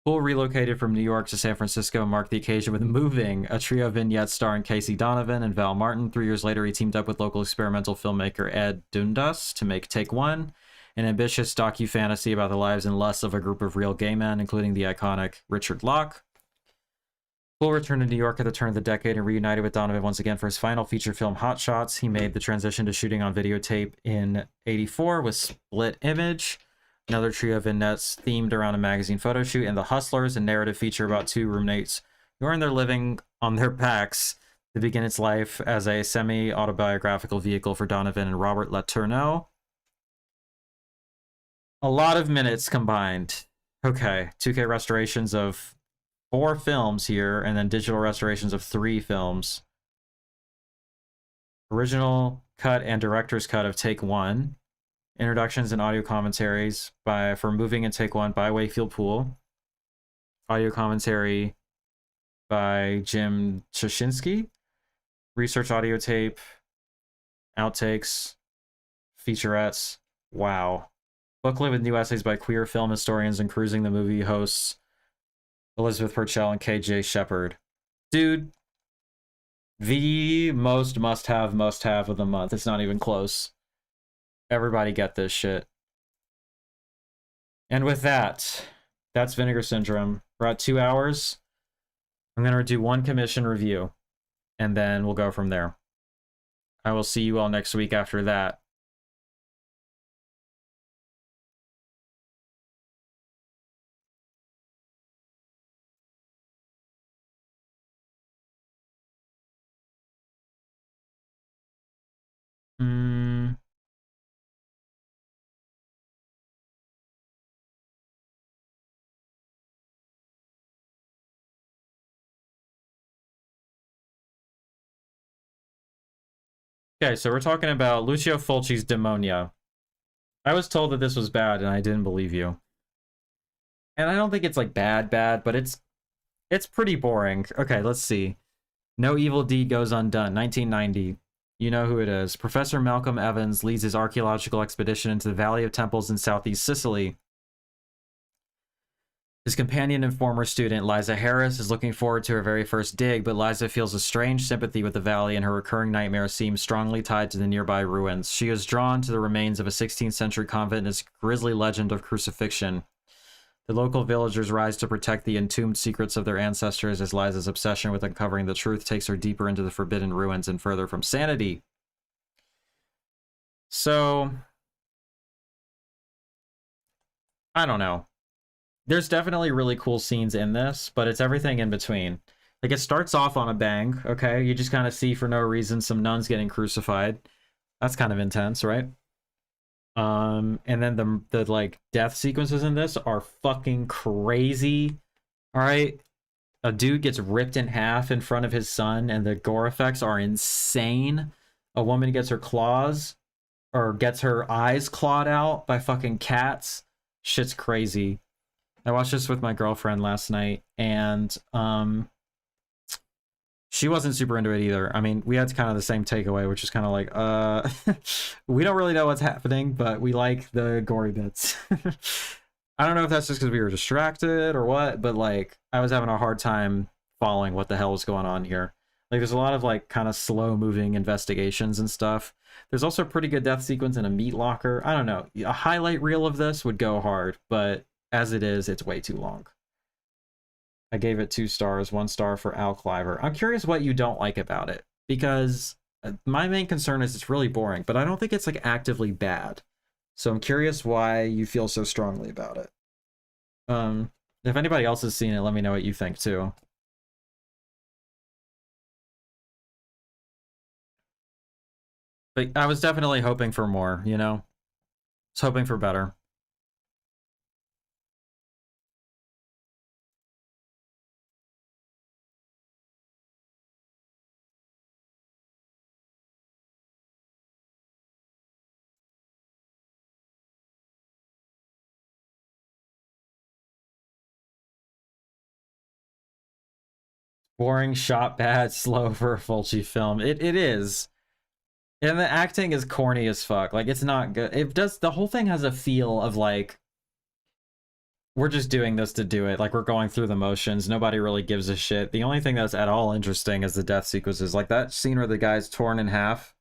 Poole relocated from New York to San Francisco and marked the occasion with Moving, a trio of vignettes starring Casey Donovan and Val Martin. 3 years later, he teamed up with local experimental filmmaker Ed Dundas to make Take One, an ambitious docu-fantasy about the lives and lusts of a group of real gay men, including the iconic Richard Locke. Poole returned to New York at the turn of the decade and reunited with Donovan once again for his final feature film, Hot Shots. He made the transition to shooting on videotape in '84 with Split Image, another trio of vignettes themed around a magazine photo shoot, and The Hustlers, a narrative feature about 2 roommates who earn their living on their backs to begin its life as a semi-autobiographical vehicle for Donovan and Robert Letourneau. A lot of minutes combined. Okay, 2K restorations of 4 films here, and then digital restorations of 3 films. Original cut and director's cut of Take One. Introductions and audio commentaries for Moving and Take One by Wakefield Poole. Audio commentary by Jim Chashinsky. Research audio tape. Outtakes. Featurettes. Wow. Booklet with new essays by queer film historians and Cruising the Movie hosts Elizabeth Purcell and KJ Shepard. Dude, the most must-have of the month. It's not even close. Everybody get this shit. And with that, that's Vinegar Syndrome. We're at 2 hours. I'm going to do 1 commission review, and then we'll go from there. I will see you all next week after that. Okay, so we're talking about Lucio Fulci's Demonia. I was told that this was bad, and I didn't believe you. And I don't think it's like bad, but it's pretty boring. Okay, let's see. No Evil Deed Goes Undone, 1990. You know who it is. Professor Malcolm Evans leads his archaeological expedition into the Valley of Temples in southeast Sicily. His companion and former student, Liza Harris, is looking forward to her very first dig, but Liza feels a strange sympathy with the valley, and her recurring nightmares seem strongly tied to the nearby ruins. She is drawn to the remains of a 16th century convent and its grisly legend of crucifixion. The local villagers rise to protect the entombed secrets of their ancestors as Liza's obsession with uncovering the truth takes her deeper into the forbidden ruins and further from sanity. So, I don't know. There's definitely really cool scenes in this, but it's everything in between. Like, it starts off on a bang, okay? You just kind of see for no reason some nuns getting crucified. That's kind of intense, right? And then the like death sequences in this are fucking crazy. All right, a dude gets ripped in half in front of his son, and the gore effects are insane. A woman gets her claws, or gets her eyes clawed out by fucking cats. Shit's crazy. I watched this with my girlfriend last night, and she wasn't super into it either. I mean, we had kind of the same takeaway, which is kind of like, we don't really know what's happening, but we like the gory bits. I don't know if that's just because we were distracted or what, but like, I was having a hard time following what the hell was going on here. Like, there's a lot of like kind of slow moving investigations and stuff. There's also a pretty good death sequence in a meat locker. I don't know. A highlight reel of this would go hard, but as it is, it's way too long. I gave it 2 stars, 1 star for Al Cliver. I'm curious what you don't like about it, because my main concern is it's really boring, but I don't think it's like actively bad. So I'm curious why you feel so strongly about it. If anybody else has seen it, let me know what you think too. But I was definitely hoping for more, you know? I was hoping for better. Boring, shot bad, slow for a Fulci film. It is. And the acting is corny as fuck. Like, it's not good. It does, the whole thing has a feel of like, we're just doing this to do it. Like, we're going through the motions. Nobody really gives a shit. The only thing that's at all interesting is the death sequences. Like that scene where the guy's torn in half.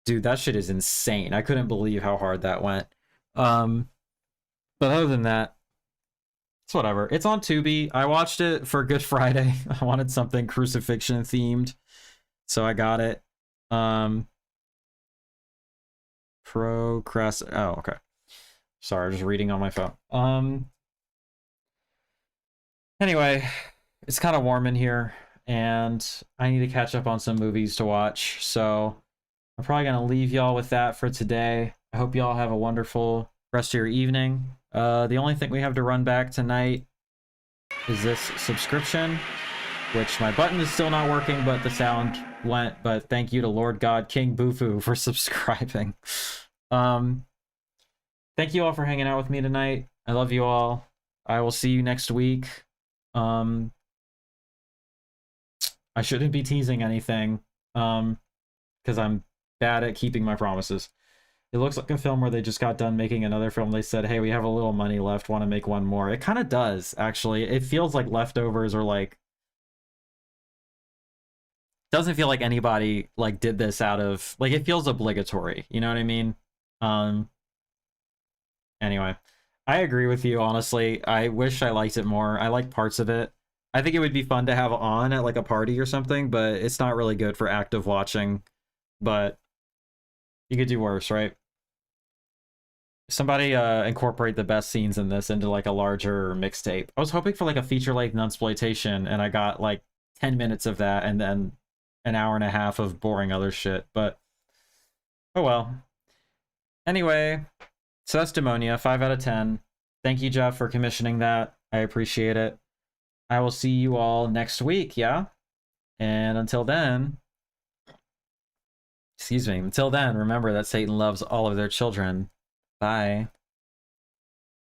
Dude, that shit is insane. I couldn't believe how hard that went. But other than that, it's whatever. It's on Tubi. I watched it for Good Friday. I wanted something crucifixion themed, so I got it. Oh, okay. Sorry, just reading on my phone. Anyway, it's kind of warm in here, and I need to catch up on some movies to watch, so I'm probably gonna leave y'all with that for today. I hope y'all have a wonderful rest of your evening. The only thing we have to run back tonight is this subscription, which my button is still not working, but the sound went. But thank you to Lord God King Bufu for subscribing. Thank you all for hanging out with me tonight. I love you all. I will see you next week. I shouldn't be teasing anything, because I'm bad at keeping my promises. It looks like a film where they just got done making another film. They said, hey, we have a little money left, want to make one more. It kind of does, actually. It feels like leftovers, or like, doesn't feel like anybody like did this out of, like, it feels obligatory, you know what I mean? Anyway, I agree with you, honestly. I wish I liked it more. I like parts of it. I think it would be fun to have on at like a party or something, but it's not really good for active watching. But you could do worse, right? Somebody incorporate the best scenes in this into like a larger mixtape. I was hoping for like a feature-length nunsploitation, and I got like 10 minutes of that and then an hour and a half of boring other shit, but oh well. Anyway, Celeste, 5 out of 10. Thank you, Jeff, for commissioning that. I appreciate it. I will see you all next week, yeah? And until then, remember that Satan loves all of their children. Bye.